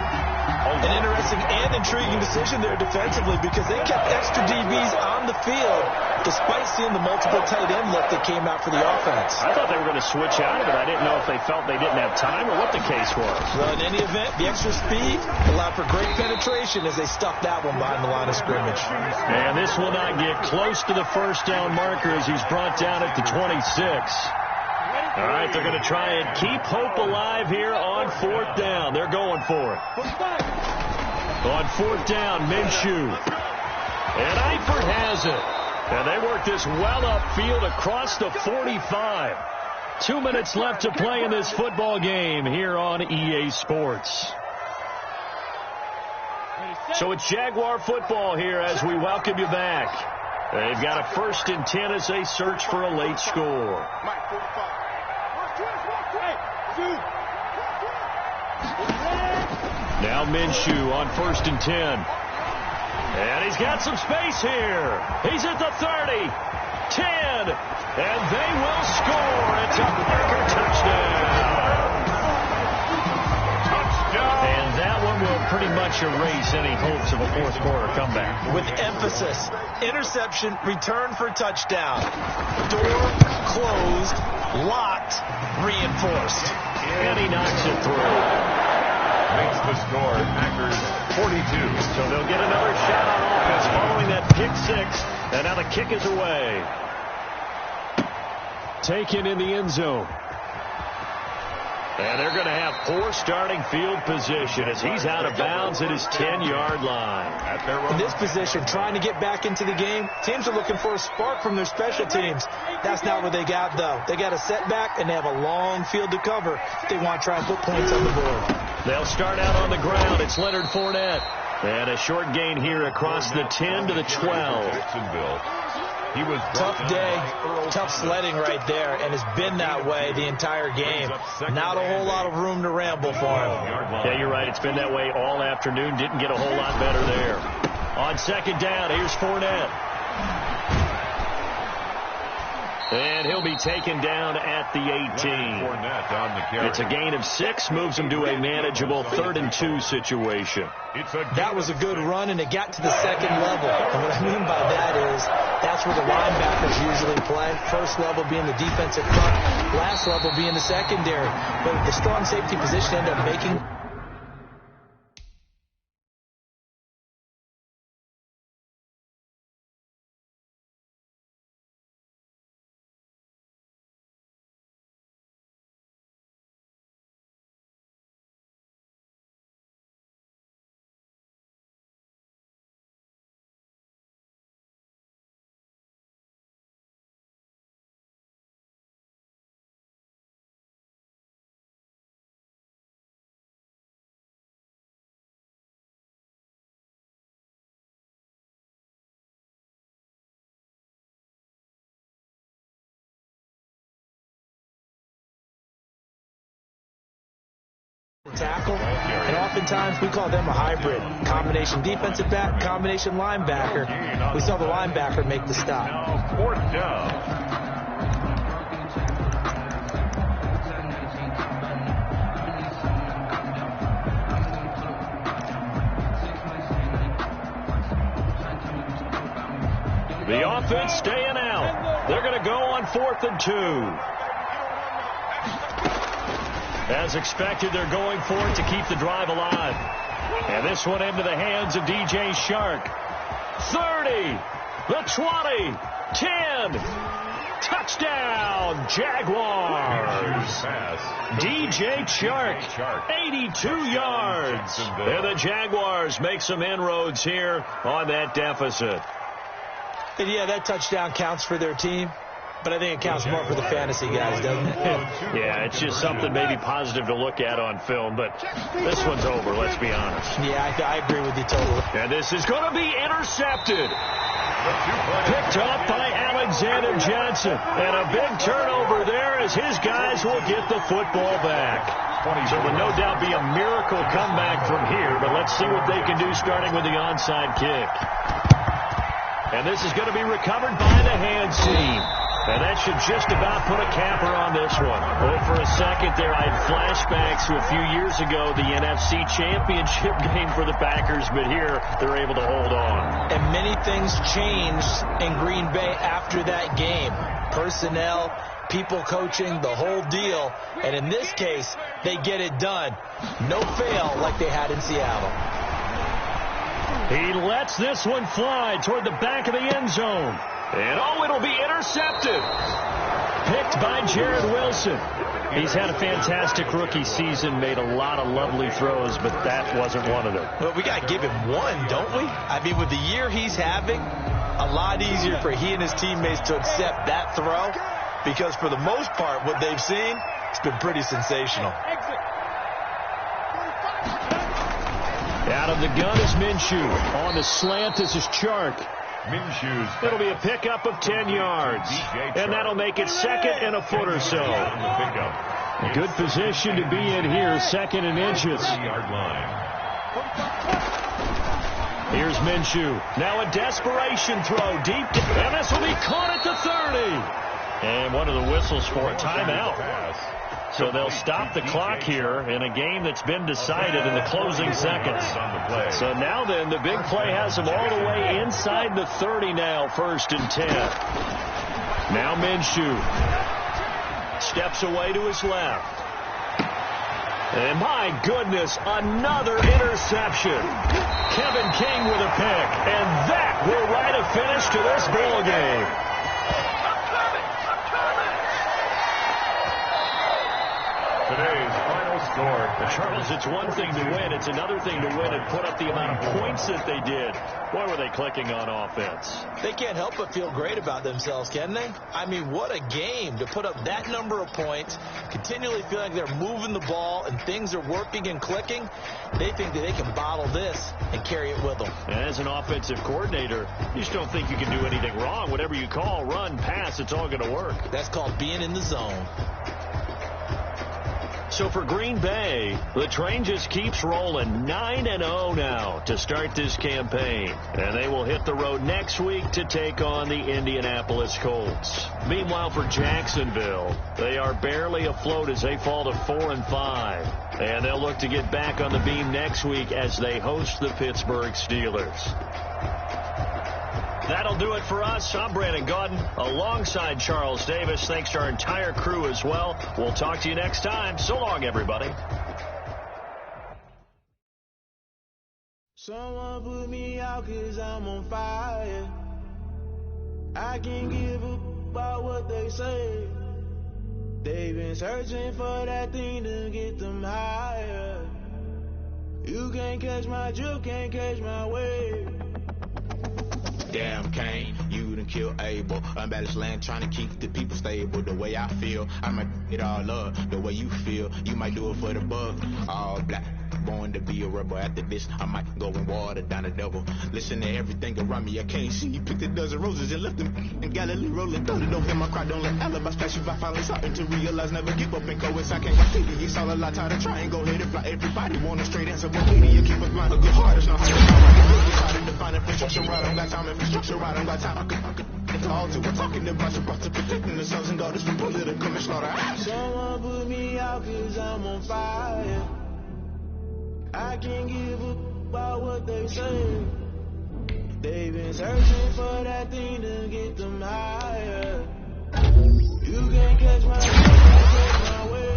An interesting and intriguing decision there defensively, because they kept extra DBs on the field despite seeing the multiple tight end look that came out for the offense. I thought they were going to switch out of it. I didn't know if they felt they didn't have time or what the case was. Well, in any event, the extra speed allowed for great penetration as they stuffed that one behind the line of scrimmage. And this will not get close to the first down marker as he's brought down at the 26. All right, they're going to try and keep hope alive here on fourth down. They're going for it. On fourth down, Minshew. And Eifert has it. And they work this well upfield across the 45. 2 minutes left to play in this football game here on EA Sports. So it's Jaguar football here as we welcome you back. They've got a 1st and 10 as they search for a late score. Now Minshew on 1st and 10. And he's got some space here. He's at the 30, 10, and they will score. It's a Parker touchdown. And that one will pretty much erase any hopes of a fourth quarter comeback. With emphasis, interception, return for touchdown. Door closed, locked, reinforced. And he knocks it through. Makes the score Packers 42. So they'll get another shot on offense following that pick 6. And now the kick is away. Taken in the end zone. And they're going to have poor starting field position as he's out of bounds at his 10-yard line. In this position, trying to get back into the game, teams are looking for a spark from their special teams. That's not what they got, though. They got a setback, and they have a long field to cover if they want to try and put points on the board. They'll start out on the ground. It's Leonard Fournette. And a short gain here across the 10 to the 12. He was tough day, tough sledding right there, and it's been that way the entire game. Not a whole lot of room to ramble for him. Yeah, you're right. It's been that way all afternoon. Didn't get a whole lot better there. On 2nd down, here's Fournette. And he'll be taken down at the 18. It's a gain of 6, moves him to a manageable 3rd and 2 situation. That was a good run, and it got to the 2nd level. And what I mean by that is that's where the linebackers usually play. First level being the defensive front, last level being the secondary. But the strong safety position ended up making tackle. And oftentimes we call them a hybrid. Combination defensive back, combination linebacker. We saw the linebacker make the stop. Now, fourth down. The offense staying out. They're going to go on 4th and 2. As expected, they're going for it to keep the drive alive. And this one into the hands of DJ Shark. 30, the 20, 10. Touchdown, Jaguars. DJ Shark, 82 yards. And the Jaguars make some inroads here on that deficit. And yeah, that touchdown counts for their team, but I think it counts more for the fantasy guys, doesn't it? Yeah, it's just something maybe positive to look at on film, but this one's over, let's be honest. Yeah, I agree with you totally. And this is going to be intercepted. Picked up by Alexander Johnson. And a big turnover there as his guys will get the football back. So it will no doubt be a miracle comeback from here, but let's see what they can do starting with the onside kick. And this is going to be recovered by the hands team. And that should just about put a capper on this one. Oh, for a second there, I had flashbacks to a few years ago, the NFC Championship game for the Packers, but here they're able to hold on. And many things changed in Green Bay after that game. Personnel, people coaching, the whole deal. And in this case, they get it done. No fail like they had in Seattle. He lets this one fly toward the back of the end zone. And, oh, it'll be intercepted. Picked by Jared Wilson. He's had a fantastic rookie season, made a lot of lovely throws, but that wasn't one of them. Well, we got to give him one, don't we? I mean, with the year he's having, a lot easier for he and his teammates to accept that throw, because for the most part, what they've seen, it's been pretty sensational. Out of the gun is Minshew. On the slant, this is Chark. Minshew's. It'll be a pickup of 10 yards. And that'll make it 2nd and a foot or so. A good position to be in here, 2nd and inches. Here's Minshew. Now a desperation throw deep. And this will be caught at the 30. And one of the whistles for a timeout. So they'll stop the clock here in a game that's been decided in the closing seconds. So now then, the big play has them all the way inside the 30 now, 1st and 10. Now Minshew steps away to his left. And my goodness, another interception. Kevin King with a pick. And that will write a finish to this ball game. Today's final score. Charles, it's one thing to win. It's another thing to win and put up the amount of points that they did. Boy, were they clicking on offense. They can't help but feel great about themselves, can they? I mean, what a game to put up that number of points, continually feel like they're moving the ball and things are working and clicking. They think that they can bottle this and carry it with them. And as an offensive coordinator, you just don't think you can do anything wrong. Whatever you call, run, pass, it's all going to work. That's called being in the zone. So for Green Bay, the train just keeps rolling 9-0 now to start this campaign. And they will hit the road next week to take on the Indianapolis Colts. Meanwhile, for Jacksonville, they are barely afloat as they fall to 4-5. And they'll look to get back on the beam next week as they host the Pittsburgh Steelers. That'll do it for us. I'm Brandon Gaudin alongside Charles Davis. Thanks to our entire crew as well. We'll talk to you next time. So long, everybody. Someone put me out 'cause I'm on fire. I can't give a about what they say. They've been searching for that thing to get them higher. You can't catch my drift, can't catch my wave. Damn, Kane, you done killed Abel. Unbalanced land, trying to keep the people stable. The way I feel, I might get all up. The way you feel, you might do it for the buck. All black, born to be a rebel. After this, I might go and water down the devil. Listen to everything around me, I can't see. Picked a dozen roses and left them in Galilee rolling. Thunder, don't hear my cry, don't let alibis flash you. I finally starting to realize, never give up and go as I can't repeat it. It's all a lot, tired of trying, go ahead and fly. Everybody want a straight answer, but media keep us blind. Look, your heart is not how to find. I can define infrastructure right, I don't got time. Infrastructure right, I don't got time. I could it's all to we're talking about protecting the sons and daughters from political and slaughter. Someone put me out cause I'm on fire. I can't give a about what they say. They've been searching for that thing to get them higher. You can't catch my way.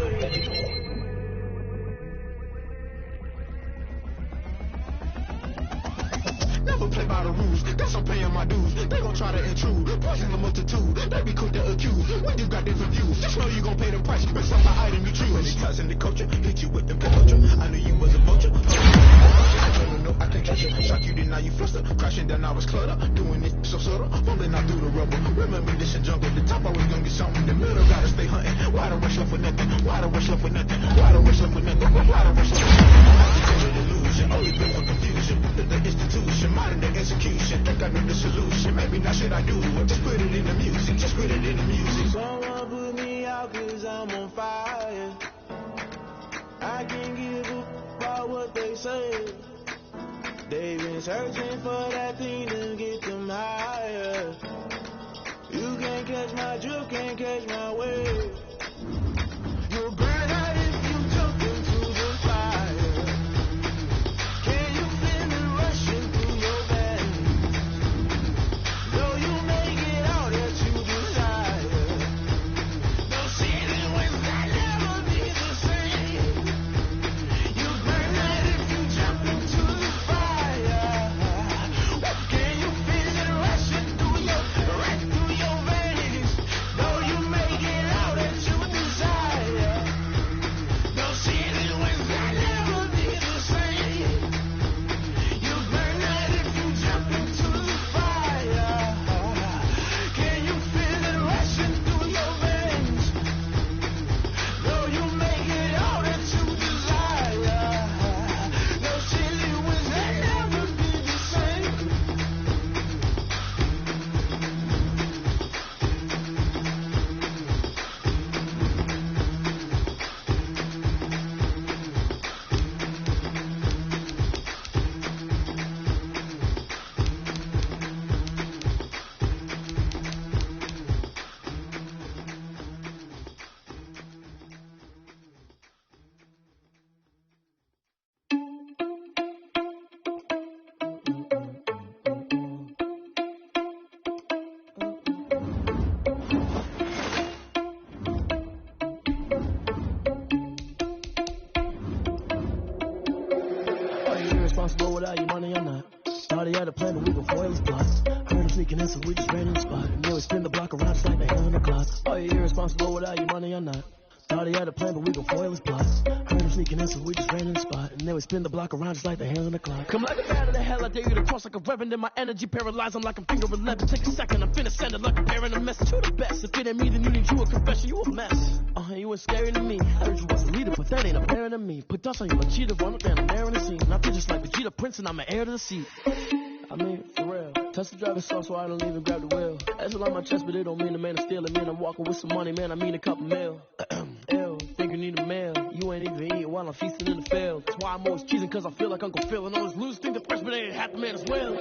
Never play by the rules, guess I'm paying my dues. They gon' try to intrude, poison the multitude. They be quick to accuse, when you got different views. Just know you gon' pay the price, based on the item you choose. Ties in the culture, hit you with the culture. I knew you was a vulture. No, I can't catch you. Shock you, then now you fluster. Crashing down, I was clutter. Doing it so subtle, falling out through the rubble. Remember this a jungle, the top always gonna get something. In the middle, gotta stay hunting. Why the rush left with nothing? Why the rush left with nothing? Why the rush left with nothing? Why the rush left with nothing? Agitated illusion, only been for confusion. The institution, modern day execution. Think I know the solution. Maybe not should I do it? Just put it in the music. Just put it in the music. Someone put me out cause I'm on fire. I can't give a about what they say. They've been searching for that thing to get them higher. You can't catch my drift, can't catch my wave. You'll burn out if you jump into the fire. Can you feel it rushing through your veins? Though you make it all that you desire. No ceiling winds that never be the same. You burn out if you jump into the fire. Can you feel it rushing through your veins? Though you make it all that you desire. No ceiling winds that never be the same. You burn out if you jump into the fire. Can you feel it rushing through your veins? Though you make it all that you desire. No ceiling winds that never be the same. Are you irresponsible without your money or not? Thought he had a plan, but we gon' foil his plots. Heard him sneaking in, so we just ran in the spot. And then we spin the block around just like the hand on the clock. Are you irresponsible without your money or not? Thought he had a plan, but we gon' foil his plots. Heard him sneaking in, so we just ran in the spot. And then we spin the block around just like the hands on the clock. Come like a bat of the hell, I dare you to cross like a reverend. In my energy paralyzed, I'm like I'm finger 11. Take a second, I'm finna send it like a parent a message to the best. If it ain't me, then you need you a confession, you a mess. You ain't scary to me. I heard you was a leader, but that ain't apparent to me. Put dust on you like cheetah, run up there and there in the scene. And I feel just like Vegeta Prince, and I'm an heir to the seat. I mean, for real. Touch the driver's soft, so I don't even grab the wheel. That's on my chest, but it don't mean the man is stealing. Man, I'm walking with some money, man, I mean a couple mil. Ew, think you need a meal. You ain't even eating while I'm feasting in the field. That's why I'm always cheesing, cause I feel like Uncle Phil. And always lose, think the freshman ain't half the man as well.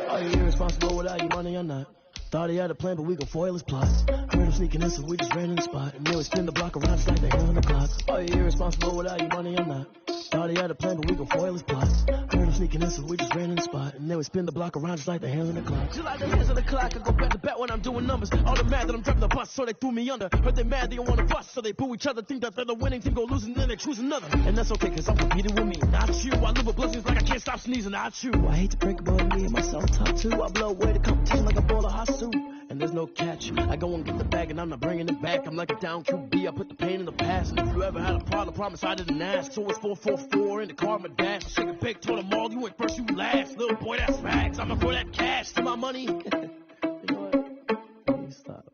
Are you irresponsible without your money or not? Thought he had a plan, but we gon' foil his plots. Heard him sneaking in, so we just ran in the spot. And then we spin the block around just like the hand on the clock. Are you irresponsible without your money or not? Thought he had a plan, but we gon' foil his plots. Heard him sneaking in, so we just ran in the spot. And then we spin the block around just like the hands on the clock. Just like the hands on the clock, I go back to back when I'm doing numbers. All the mad that I'm driving the bus, so they threw me under. Heard they mad, they don't wanna bust, so they boo each other. Think that they're the winning team, go losing, then they choose another. And that's okay, cause I'm competing with me. Not you, I live with blessings like I can't stop sneezing. Not you, I hate to break it, but me and myself top two. I blow away the competition like a bowl of hot soup. And there's no catch. I go and get the bag and I'm not bringing it back. I'm like a down QB, I put the pain in the past. And if you ever had a problem, promise I didn't ask. So it's 444 in the car, my dash. I shake a big, told them all, you ain't first, you last. Little boy, that's facts. I'ma throw that cash to my money. You know what? Let me stop.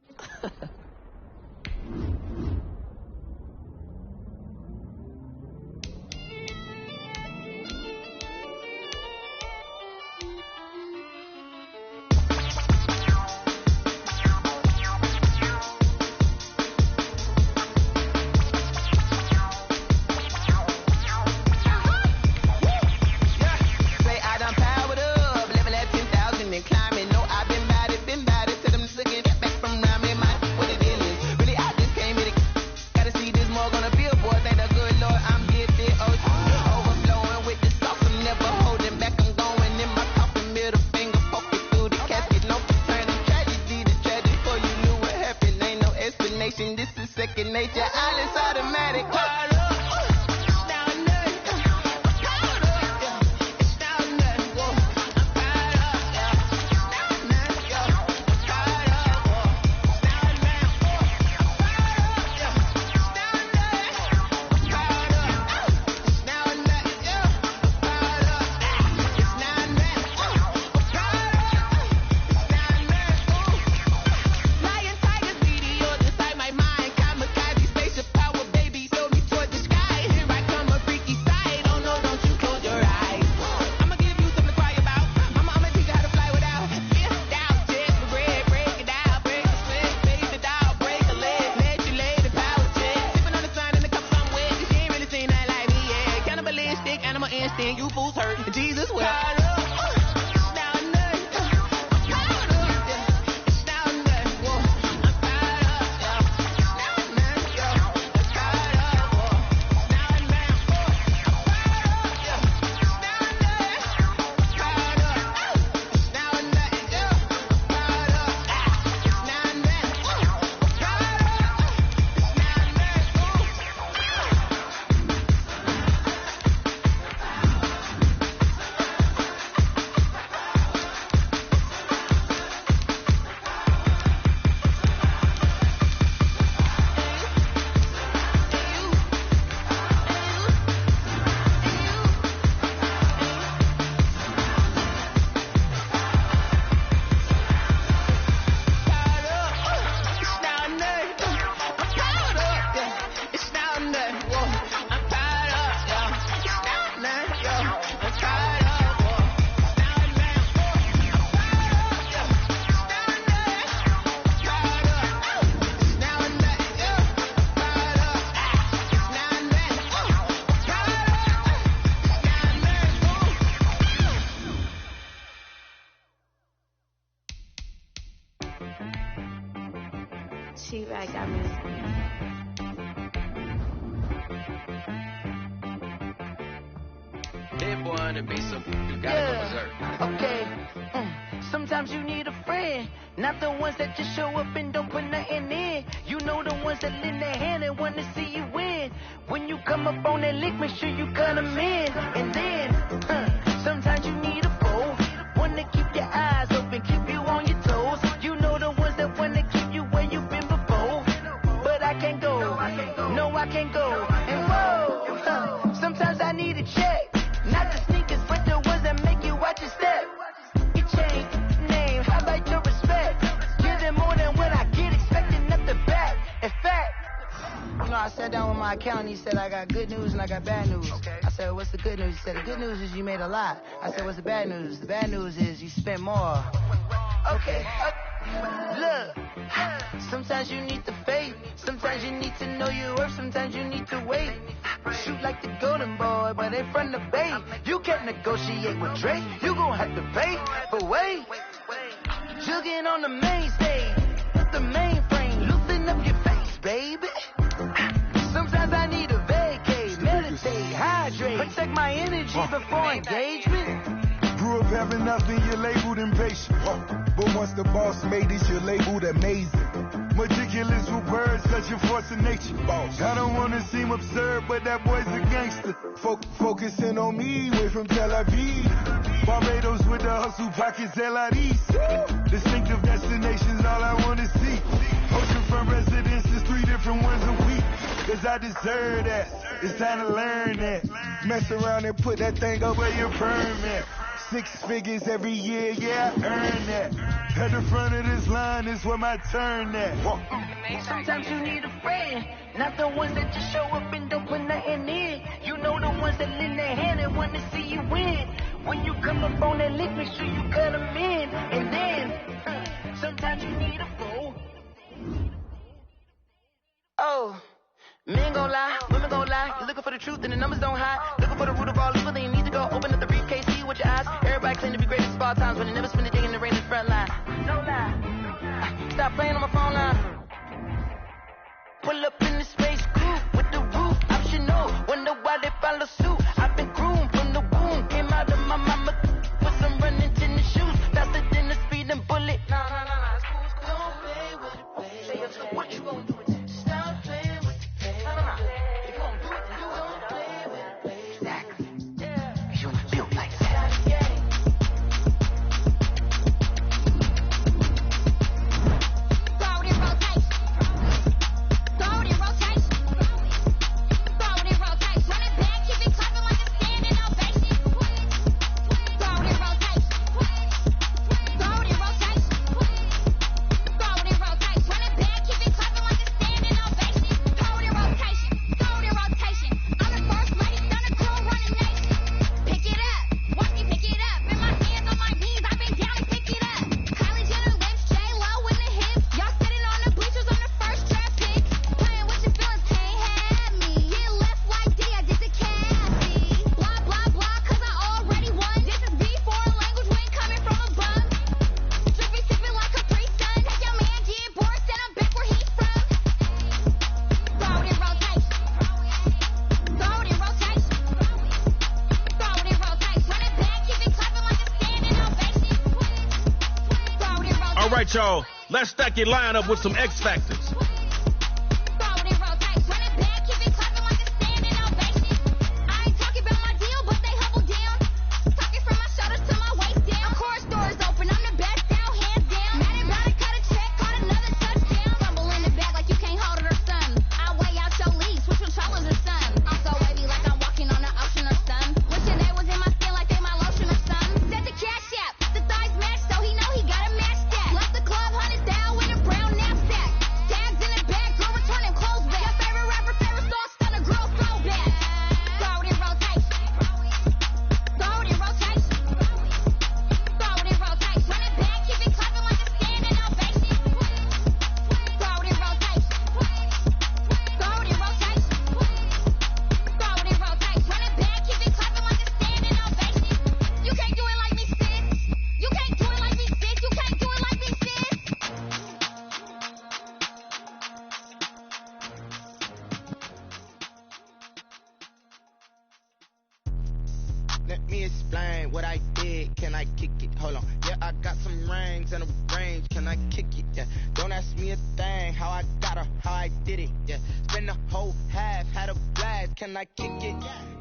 handstand, you fools hurt. Jesus, well. T-Rag got me. Big boy on the beat, so you gotta go berserk. Okay. Sometimes you need a friend, not the ones that just show up and don't put nothing in. You know the ones that lend their hand and want to see you win. When you come up on that lick, make sure you cut them in. And then, sometimes you need a foe, one to keep your eyes open, keep you on your toes. You know the ones that want to keep you where you've been before. But I can't go, no, I can't go. And whoa, sometimes I need a check, not the sneakers, but the ones that make you watch your step. You change name, how about your respect? Give them more than what I get, expecting nothing back. In fact, you know, I sat down with my accountant, he said I got good news and I got bad news. Okay. I said, what's the good news? He said, the good news is you made a lot. I said, what's the bad news? The bad news is you spent more. Okay. Look, sometimes you need the faith, sometimes you need to know your worth, sometimes you need to wait. Shoot like the golden boy, but in front of the bay. You can't negotiate with Drake, you gon' have to pay for wait. Jugging on the main stage, the mainframe, loosen up your face, baby. Sometimes I need a vacate, meditate, hydrate, protect my energy before engagement. Grew up having nothing, you're labeled impatient. But once the boss made it, you're labeled amazing. Meticulous with words, such a force of nature. I don't wanna seem absurd, but that boy's a gangster. Focusing on me, way from Tel Aviv. Barbados with the hustle pockets, LIDs. Distinctive destinations, all I wanna see. Oceanfront residences, 3 different ones a week. Cause I deserve that, it's time to learn that. Mess around and put that thing up where your permit. 6 figures every year, yeah, I earn that. At the front of this line is where my turn at. Sometimes you need a friend, not the ones that just show up and don't put nothing in. You know the ones that lend their hand and want to see you win. When you come up on that lick, make sure you cut them in. And then, sometimes you need a fool. Oh, men gon' lie, women gon' lie. You're looking for the truth and the numbers don't hide. Looking for the root of all evil, then you need to go open up the briefcase, see with your eyes. Everybody claim to be greatest of all times, but they never spend a day in the rain in the front line. No lie, stop playing on my phone line. Pull up in the space coupe with the roof optional. Wonder why they follow suit. I've been groomed from the womb, came out of my mama with some running tennis shoes, faster than the speeding bullet. Nah, don't play with it, baby. What you gonna do with it? Stop playing with it, baby. Nah. If you gonna do it, then you don't play with it, baby. Exactly. Yeah. You built like that. Rotate. Run it back, keep it clapping. right, y'all. Let's stack your lineup with some X factors. Let me explain what I did. Can I kick it? Hold on. Yeah, I got some rings and a range. Can I kick it? Yeah. Don't ask me a thing. How I got her, how I did it. Yeah. Spend the whole half, had a blast. Can I kick it? Yeah.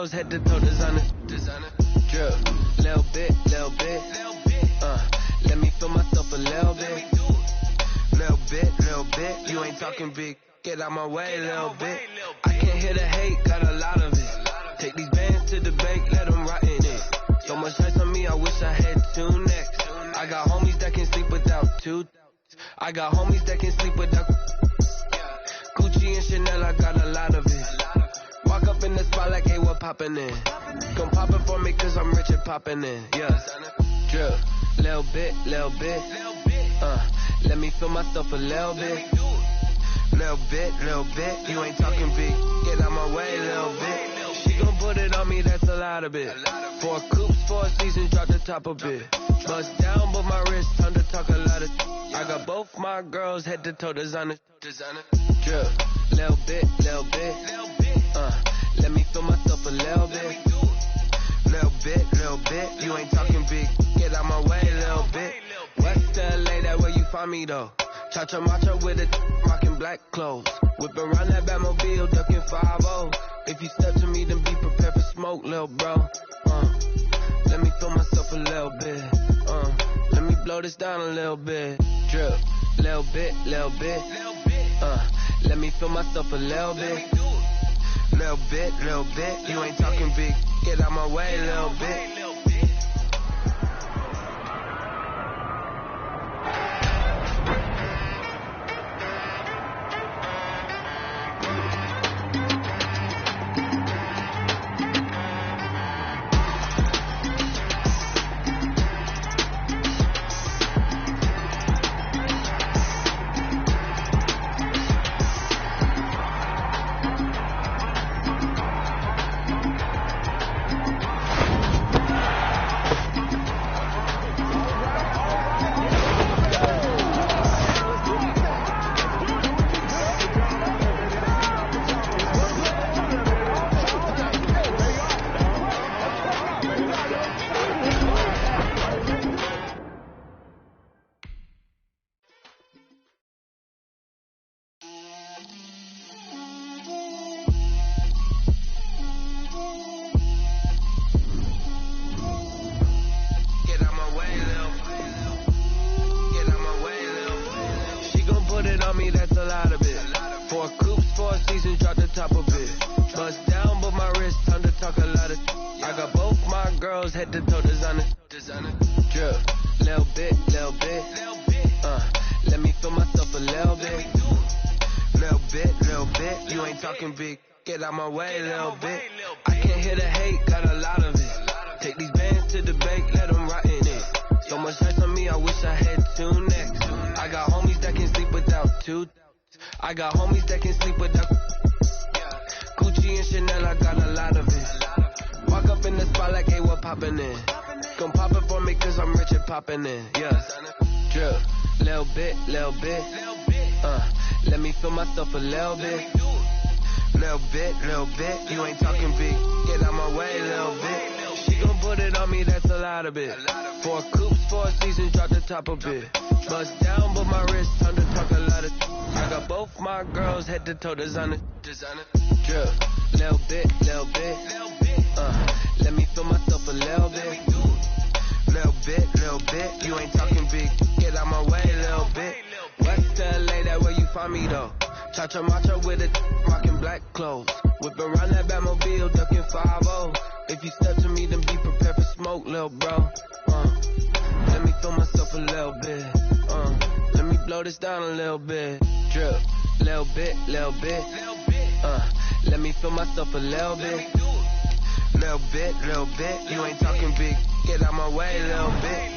girls head to toe designer. Drip, little bit. Let me feel myself a little bit. Little bit. You ain't talking big. Get out my way, little bit. I can't hear the hate, got a lot of it. Take these bands to the bank, let them rot in it. So much ice on me, I wish I had 2 necks. I got homies that can sleep without 2. I got homies that can sleep without Gucci and Chanel, I got a lot of it. Walk up in the spot like, hey, what poppin' in? Come pop it for me, cause I'm rich and poppin' in. Yeah, drip, little bit. Let me feel myself a little bit. Little bit. You ain't talking big. Get out my way, little bit. She gon' put it on me, that's a lot of it. 4 coops, 4 seasons, drop the top a bit. Bust down, but my wrist, time to talk a lot of. I got both my girls head to toe designer. Drip, little bit. Let me feel myself a little bit. Little bit. You ain't talking big. Get out my way, little bit. West LA, that where you find me though. Cha-cha macha with it, rockin' black clothes. Whip around that Batmobile, duckin' 5-0. If you step to me, then be prepared for smoke, lil' bro. Let me feel myself a little bit. Let me blow this down a little bit. Drip, little bit. Let me feel myself a little bit. Little bit. You ain't talking big. Get out my way, little bit. I got homies that can sleep without Gucci and Chanel, I got a lot of it. Walk up in the spot like, hey, what poppin' in? Come pop it for me, cause I'm rich and poppin' in. Yeah, drip, little bit. Let me feel myself a little bit. Little bit. You ain't talking big. Get out my way, little bit. She gon' put it on me, that's a lot of it. 4 coops, 4 seasons, drop the top a bit. Bust down, but my wrist, time to talk a lot of. I got both my girls head to toe designer. Drip, little bit. Let me feel myself a little bit. Little bit. You ain't talking big. Get out my way, little bit. West LA, that where you find me though. Cha-cha macha with it, rockin' black clothes. Whip around that Batmobile, duckin' 5-0. If you step to me, then be prepared for smoke, lil' bro. Let me feel myself a little bit. Let me blow this down a little bit. Drip, little bit. Let me feel myself a little bit. Little bit. You ain't talking big. Get out my way, little bit.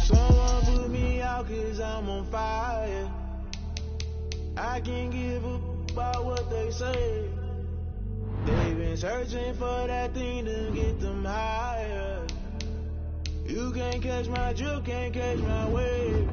Someone put me out 'cause I'm on fire. I can't give a about what they say. They've been searching for that thing to get them higher. You can't catch my drip, can't catch my wave.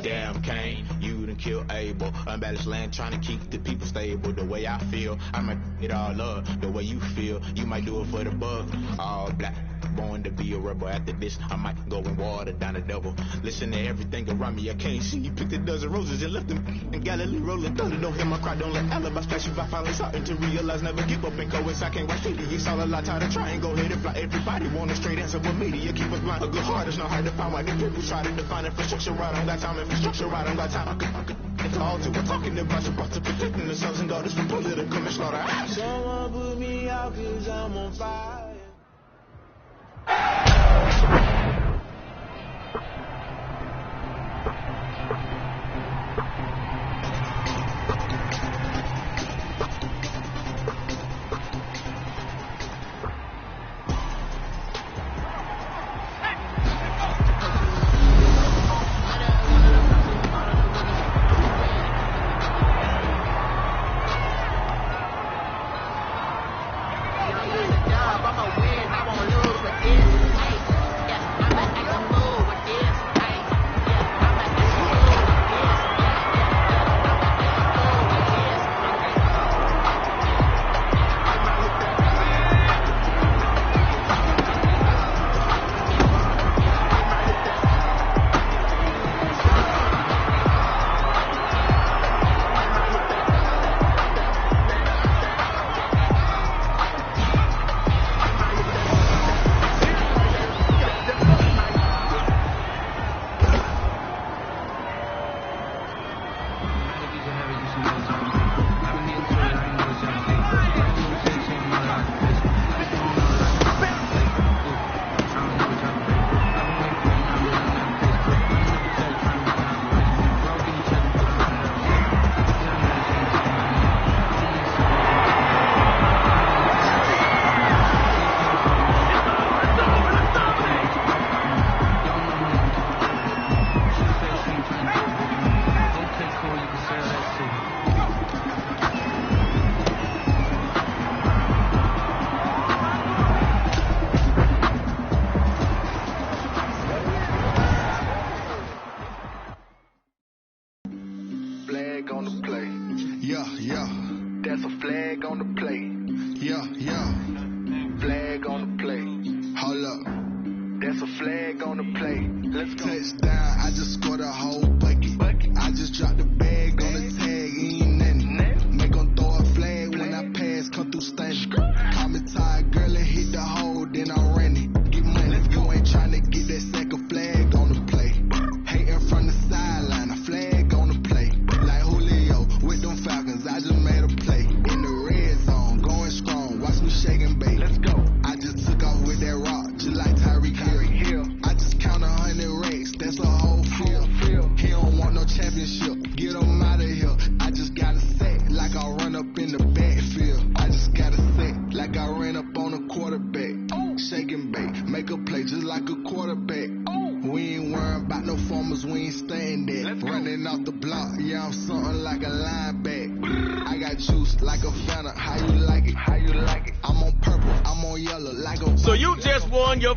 Damn, Kane, you done killed Abel. Unbalanced land, trying to keep the people stable. The way I feel, I might it all up. The way you feel, you might do it for the buck. All black, born to be a rebel. After this, I might go and water down the devil. Listen to everything around me, I can't see. Picked a dozen roses and left them in Galilee rolling thunder. Don't hear my cry, don't let alibis flash. If I finally starting to realize, never give up and go inside. Can't watch TV, it's all a lot, tired of trying. Go ahead and fly. Everybody want a straight answer, but media keep us blind. A good heart is not hard to find. Why the people try to define infrastructure right? I don't got time. Infrastructure right, I don't got time. I could all to. We're talking about to protecting the sons and daughters from political and slaughter. Someone put me out 'cause I'm on fire.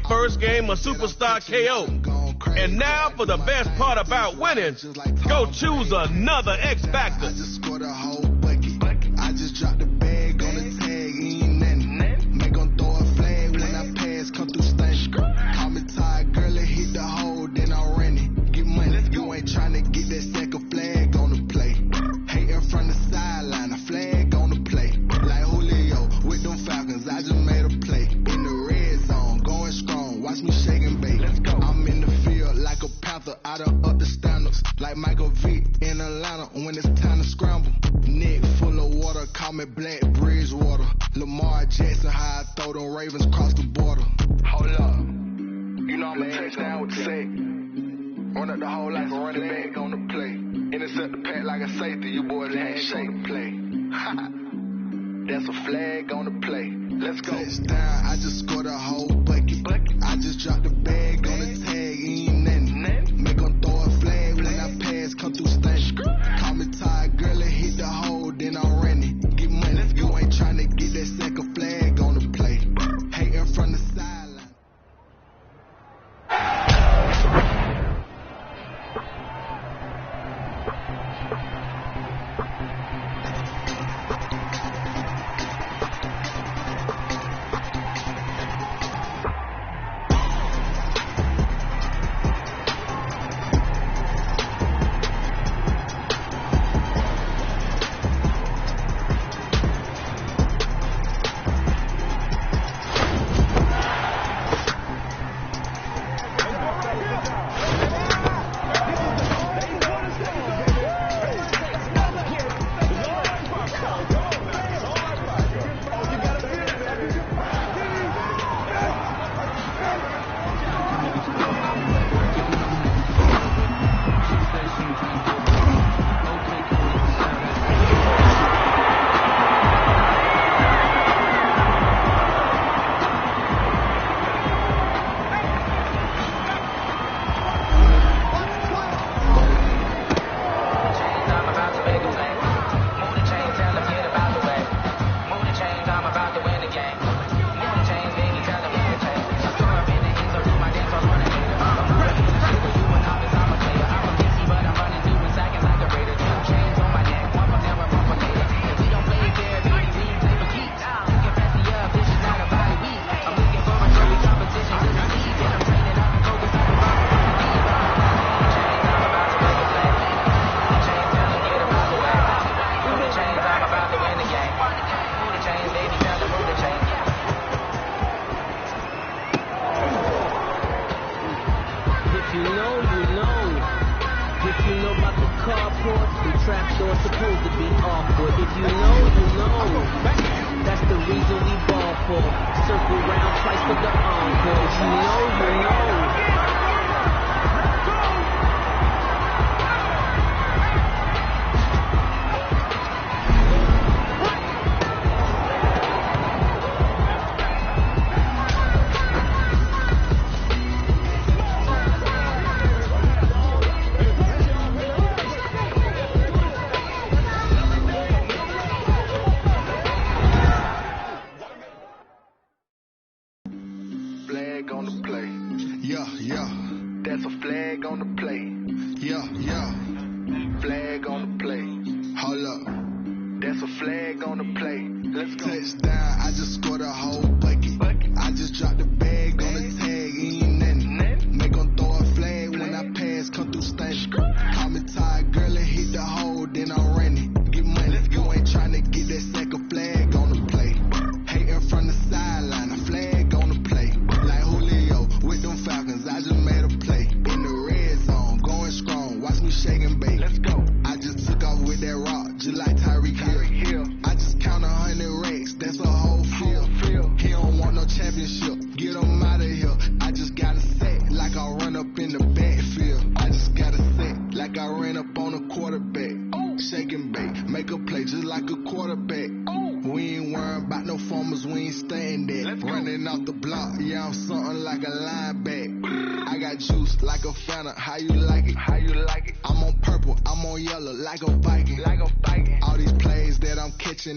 First game, a superstar KO. And now for the best part about winning, go choose another X Factor. I just scored a whole bucket. I just dropped the bag on the tag, ain't nothing. Make them throw a flag when I pass, come through stank. Call me tired, girl, it hit the hole, then I ran it. Get money, you ain't trying to get that second flag on the play. Hating from the sideline, a flag on the play. Like Julio with them Falcons, I just made a play. In the red zone, going strong, watch me shake and bake. I'm in the field like a panther, I done up the standards. Like Michael Vick in Atlanta when it's time to scramble. Neck full of water, call me Black Bridgewater. Lamar Jackson, how I throw them Ravens across the border. Hold up, you know I'm a touchdown with the sack. Run up the whole like a running back on the play. Intercept the pack like a safety, you boys ain't shake play. That's a flag on the play. Let's go. Touchdown, I just scored a whole bucket. I just dropped the bag on the tag, ain't nothing. Make them throw a flag when I pass, come through stank. Call me tired, girl, it hit the hole, then I ran it. Get money, you ain't trying to get that second flag on the play. Hating from the sideline. rap store supposed to be awkward. If you know, you know. That's the reason we ball for. Circle round twice for the encore. If you know, you know.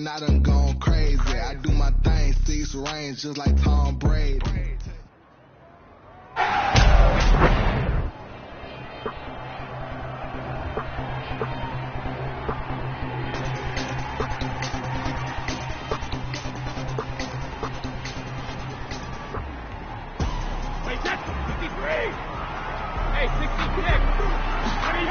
I done gone crazy. I do my thing, 6 range, just like Tom Brady. Wait, that's 63! Hey, 66! I mean,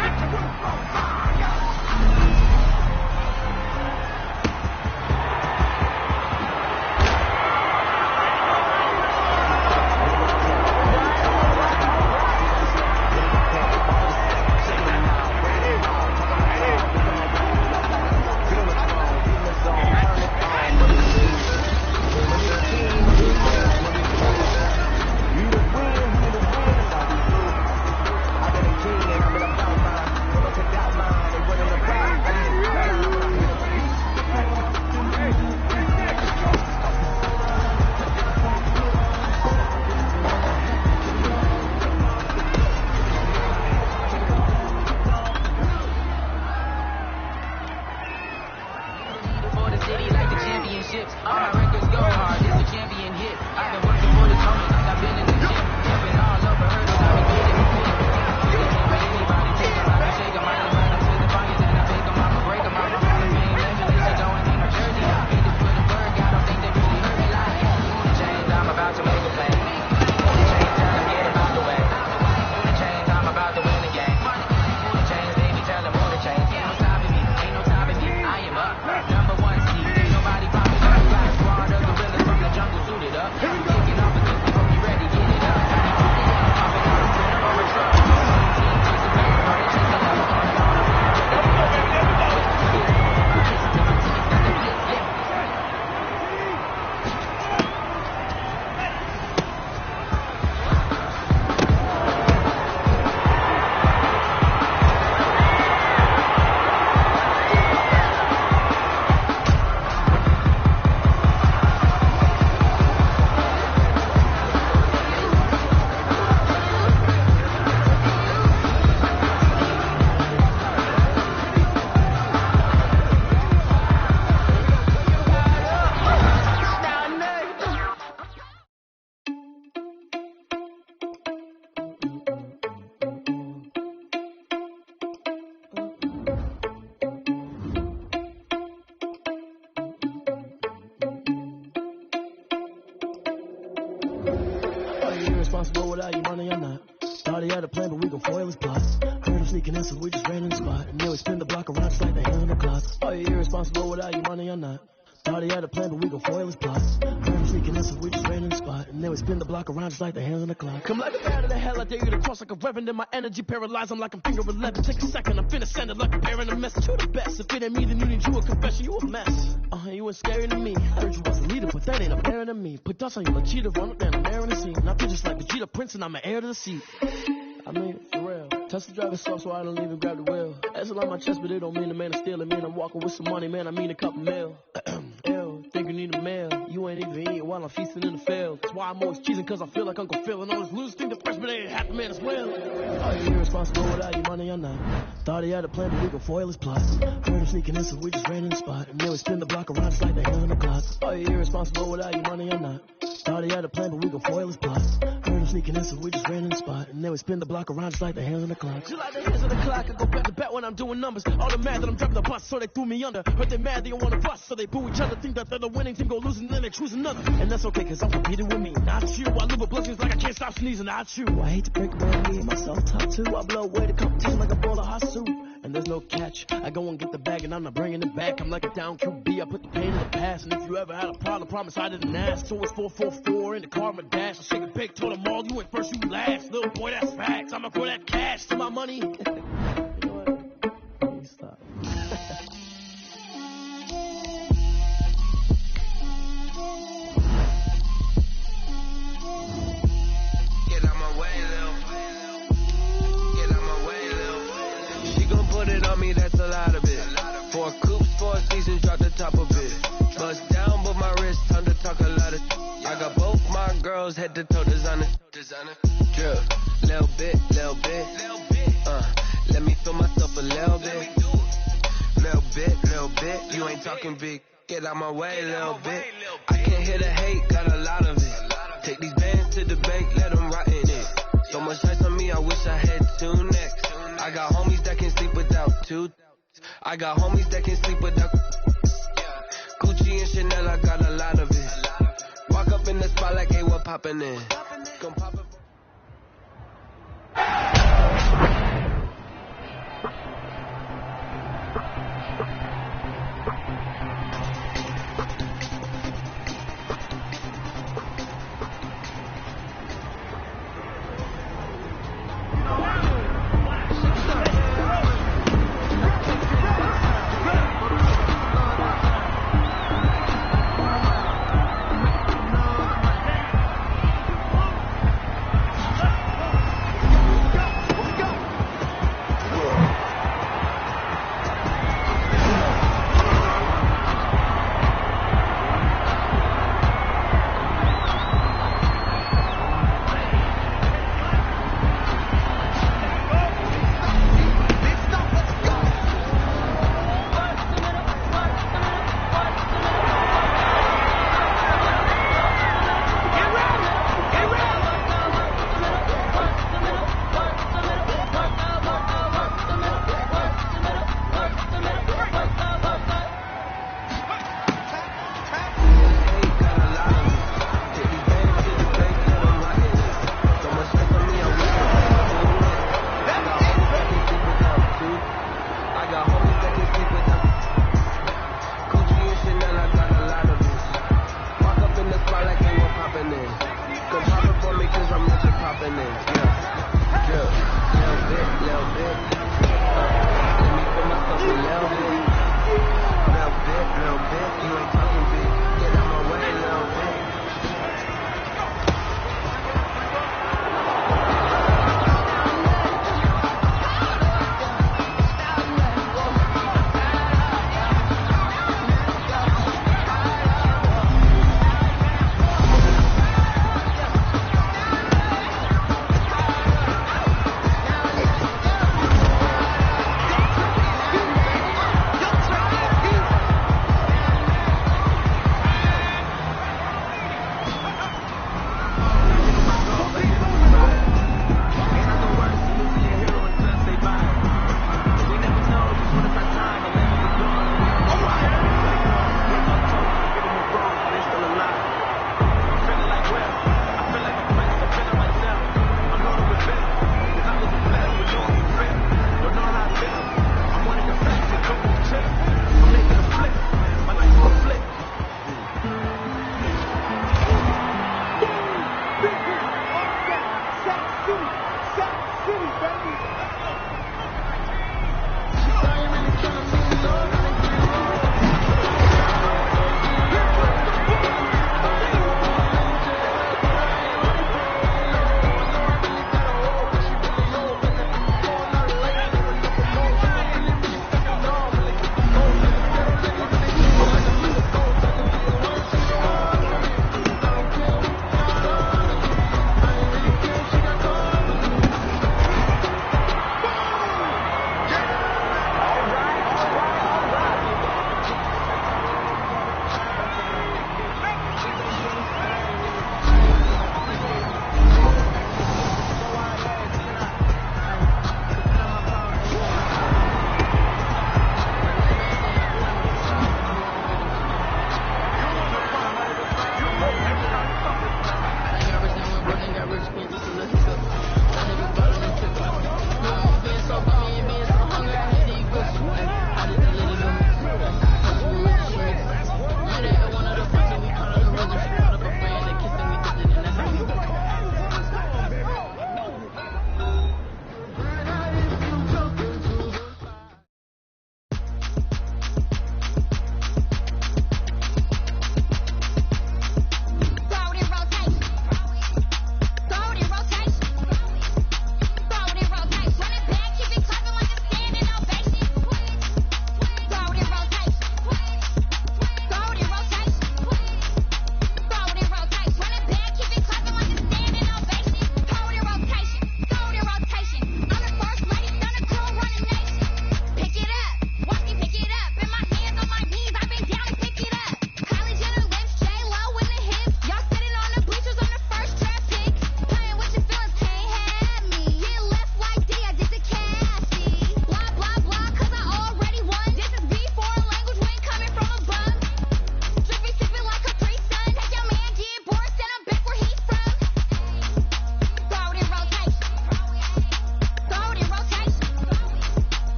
Irresponsible without you money or not. Thought he had a plan, but we gon' foil his plots. Heard him sneaking in, so we just ran in the spot. And then we spin the block around just like they hit on the clock. Are you irresponsible without you money or not? Thought he had a plan, but we gon' foil his plots. Heard him sneaking in, so we just ran in the spot. And then we spin the block around just like the hands on the clock. Come like a bat of the hell, I dare you to cross like a reverend. In my energy paralyzed, I'm like I'm finger 11. Take a second, I'm finna send it like a bear in a message. You the best, if it ain't me, then you need you a confession. You a mess, you ain't scary to me. Heard you was a leader, but that ain't apparent to me. Put dust on you like cheetah, run up down the air in the scene. I feel just like Vegeta Prince, and I'm an heir to the seat. I mean, for real. Touch the driver's soft, so I don't even grab the wheel. That's on my chest, but it don't mean the man is stealing. Man, I'm walking with some money, man, I mean a couple mil. Ew, think you need a meal. You ain't even eating while I'm feasting in the field. That's why I'm always cheesing, cause I feel like Uncle Phil. And all those losers think the freshman ain't half the man as well. Are you irresponsible without your money or not? Thought he had a plan, but we gon' foil his plots. Heard him sneaking in, so we just ran in the spot. And then we spin the block around just like the hands on the clock. Are you irresponsible without your money or not? Thought he had a plan, but we gon' foil his plots. Heard him sneaking in, so we just ran in the spot. And then we spin the block around just like the hands on the clock. Just like the hands on the clock, I go back to back when I'm doing numbers. All the mad that I'm driving the bus, so they threw me under. Heard they mad, they don't wanna bust, so they boo each other. Think that they're the winning team, go losing, then they choose another. And that's okay, cause I'm competing with me, not you. I live with blessings like I can't stop sneezing, not you. I hate to break away, me and myself top two. I blow away the competition like a bowl of hot soup. And there's no catch, I go and get the bag and I'm not bringing it back. I'm like a down QB, I put the pain in the past. And if you ever had a problem, promise I didn't ask. So it's 444 in the car, my dash. I shake a big, told them all, you ain't first, you last. Little boy, that's facts, I'ma throw that cash to my money. You know what? Please stop. Put it on me, that's a lot of it. 4 coops, 4 seasons, drop the top of it. Bust down, but my wrist, time to talk a lot of. I got both my girls, head to toe designer. Drip, little bit. Let me feel myself a little bit. Little bit. You ain't talking big. Get out my way, little bit. I can't hear the hate, got a lot of it. Take these bands to the bank, let them rot in it. So much ice on me, I wish I had 2 necks. I got homies that can sleep without 2. I got homies that can sleep without Gucci and Chanel, I got a lot of it. Walk up in the spot like, hey, what poppin' in? Come pop it.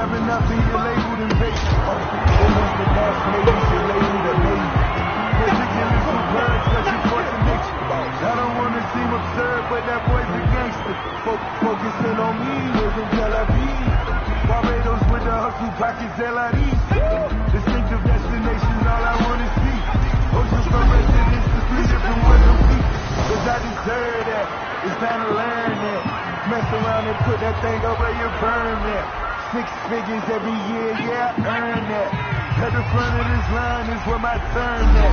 having nothing, you're labeled invasive. They want the boss, maybe you're labeled amazing. Ridiculous with words, but you force a nature. I don't want to seem absurd, but that boy's a gangster. Focusing on me, live in Tel Aviv. Barbados with the hustle pockets, LID. Distinctive destination, all I want to see. Ocean from residence to 3 different ways of feet. Cause I deserve that, it's time to learn that. Mess around and put that thing over you, burn that. 6 figures every year, yeah, I earn that. At the front of this line is where my turn at.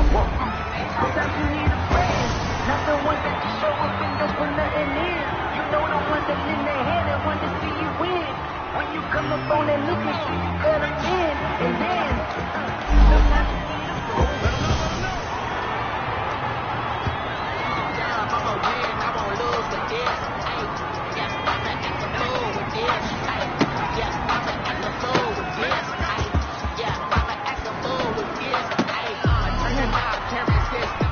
Sometimes you need a friend, not the ones that just show up and don't put nothing in. You know the ones that lend their hand and want to see you win. When you come up on that look and shit, you cut them in. And then, sometimes you need a friend. I'm a win, I won't lose with this. Ay, yes, I'm the act a fool with this. Ay, yes, I'm the act a fool with this. Ay, yeah, I'm the act a fool with this. Ay, turn your knob, terrorist.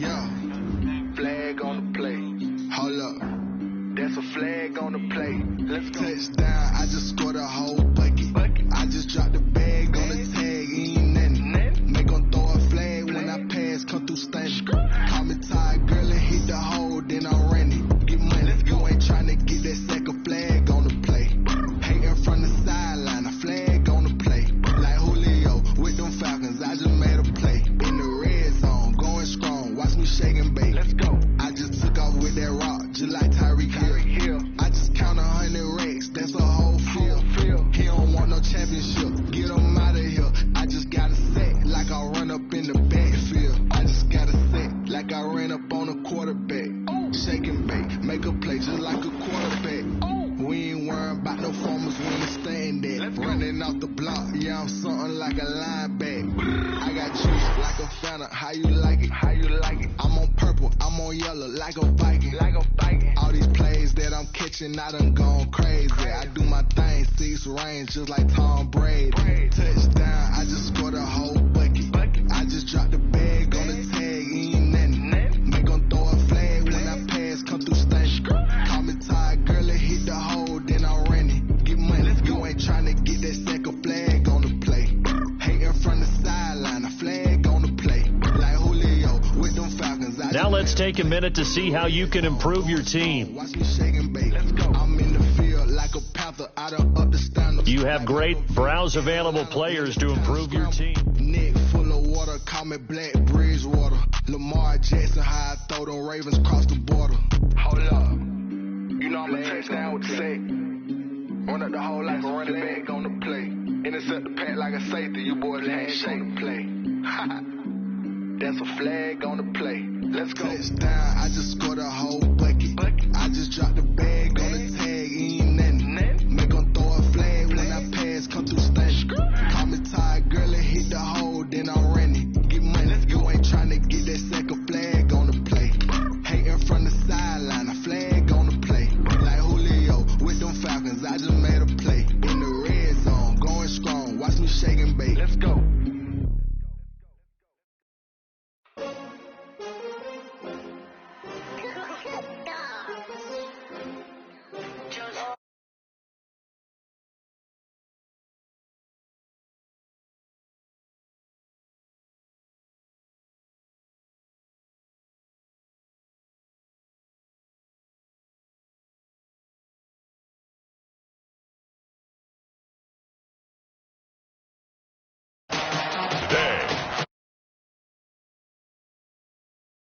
Yeah, flag on the play. Hold up, that's a flag on the play. Let's go. Touchdown, I just scored a whole bucket. I just dropped the bag on the tag, ain't nothing. Make 'em throw a flag when I pass, come through stunning. Call me tired, girl, and hit the hole, then I'm running. Get money, you ain't tryna get that second flag on the play. Hating from the sideline, a flag on the play. Like Julio with them Falcons, I just made a play. In the red zone, going strong, watch me shake and bake. Let's go. I just took off with that rock, just like Tyreek Hill. I just count 100 racks, that's a whole field. He don't want no championship, get him out of here. I just got a set, like I run up in the backfield. I just got a set, like I ran up on a quarterback. Shake and bake, make a play just like a quarterback. We ain't worrying about no formers, we ain't staying there. Running off the block, yeah, I'm something like a linebacker. I got juice like a Fanta, how you like it? I'm on purple, I'm on yellow, like a Viking. All these plays that I'm catching, I done gone crazy. I do my thing, 6 range, just like Tom Brady. Touchdown, I just scored a whole bucket. I just dropped the bag on the tag, ain't nothing. Make 'em throw a flag when I pass, come through stunning. Call me tired, girl, and hit the hole, then I'm running. Get money, you ain't tryna get that second flag on the play. Hating from the sideline, a flag on the play. Like Julio with them Falcons. Now let's take a minute to see how you can improve your team. Watch me shake and bake. I'm in the field like a panther, I done up the standard. You have great browse available players to improve your team. Neck full of water, call me Black Bridgewater. Lamar Jackson, how I throw them Ravens across the border. Hold up, you know I'm a touchdown with the sack. Run up the whole like a running back on the play. Intercept the pack like a safety, you boys ain't shake the play. That's a flag on the play. Let's go. Touchdown, I just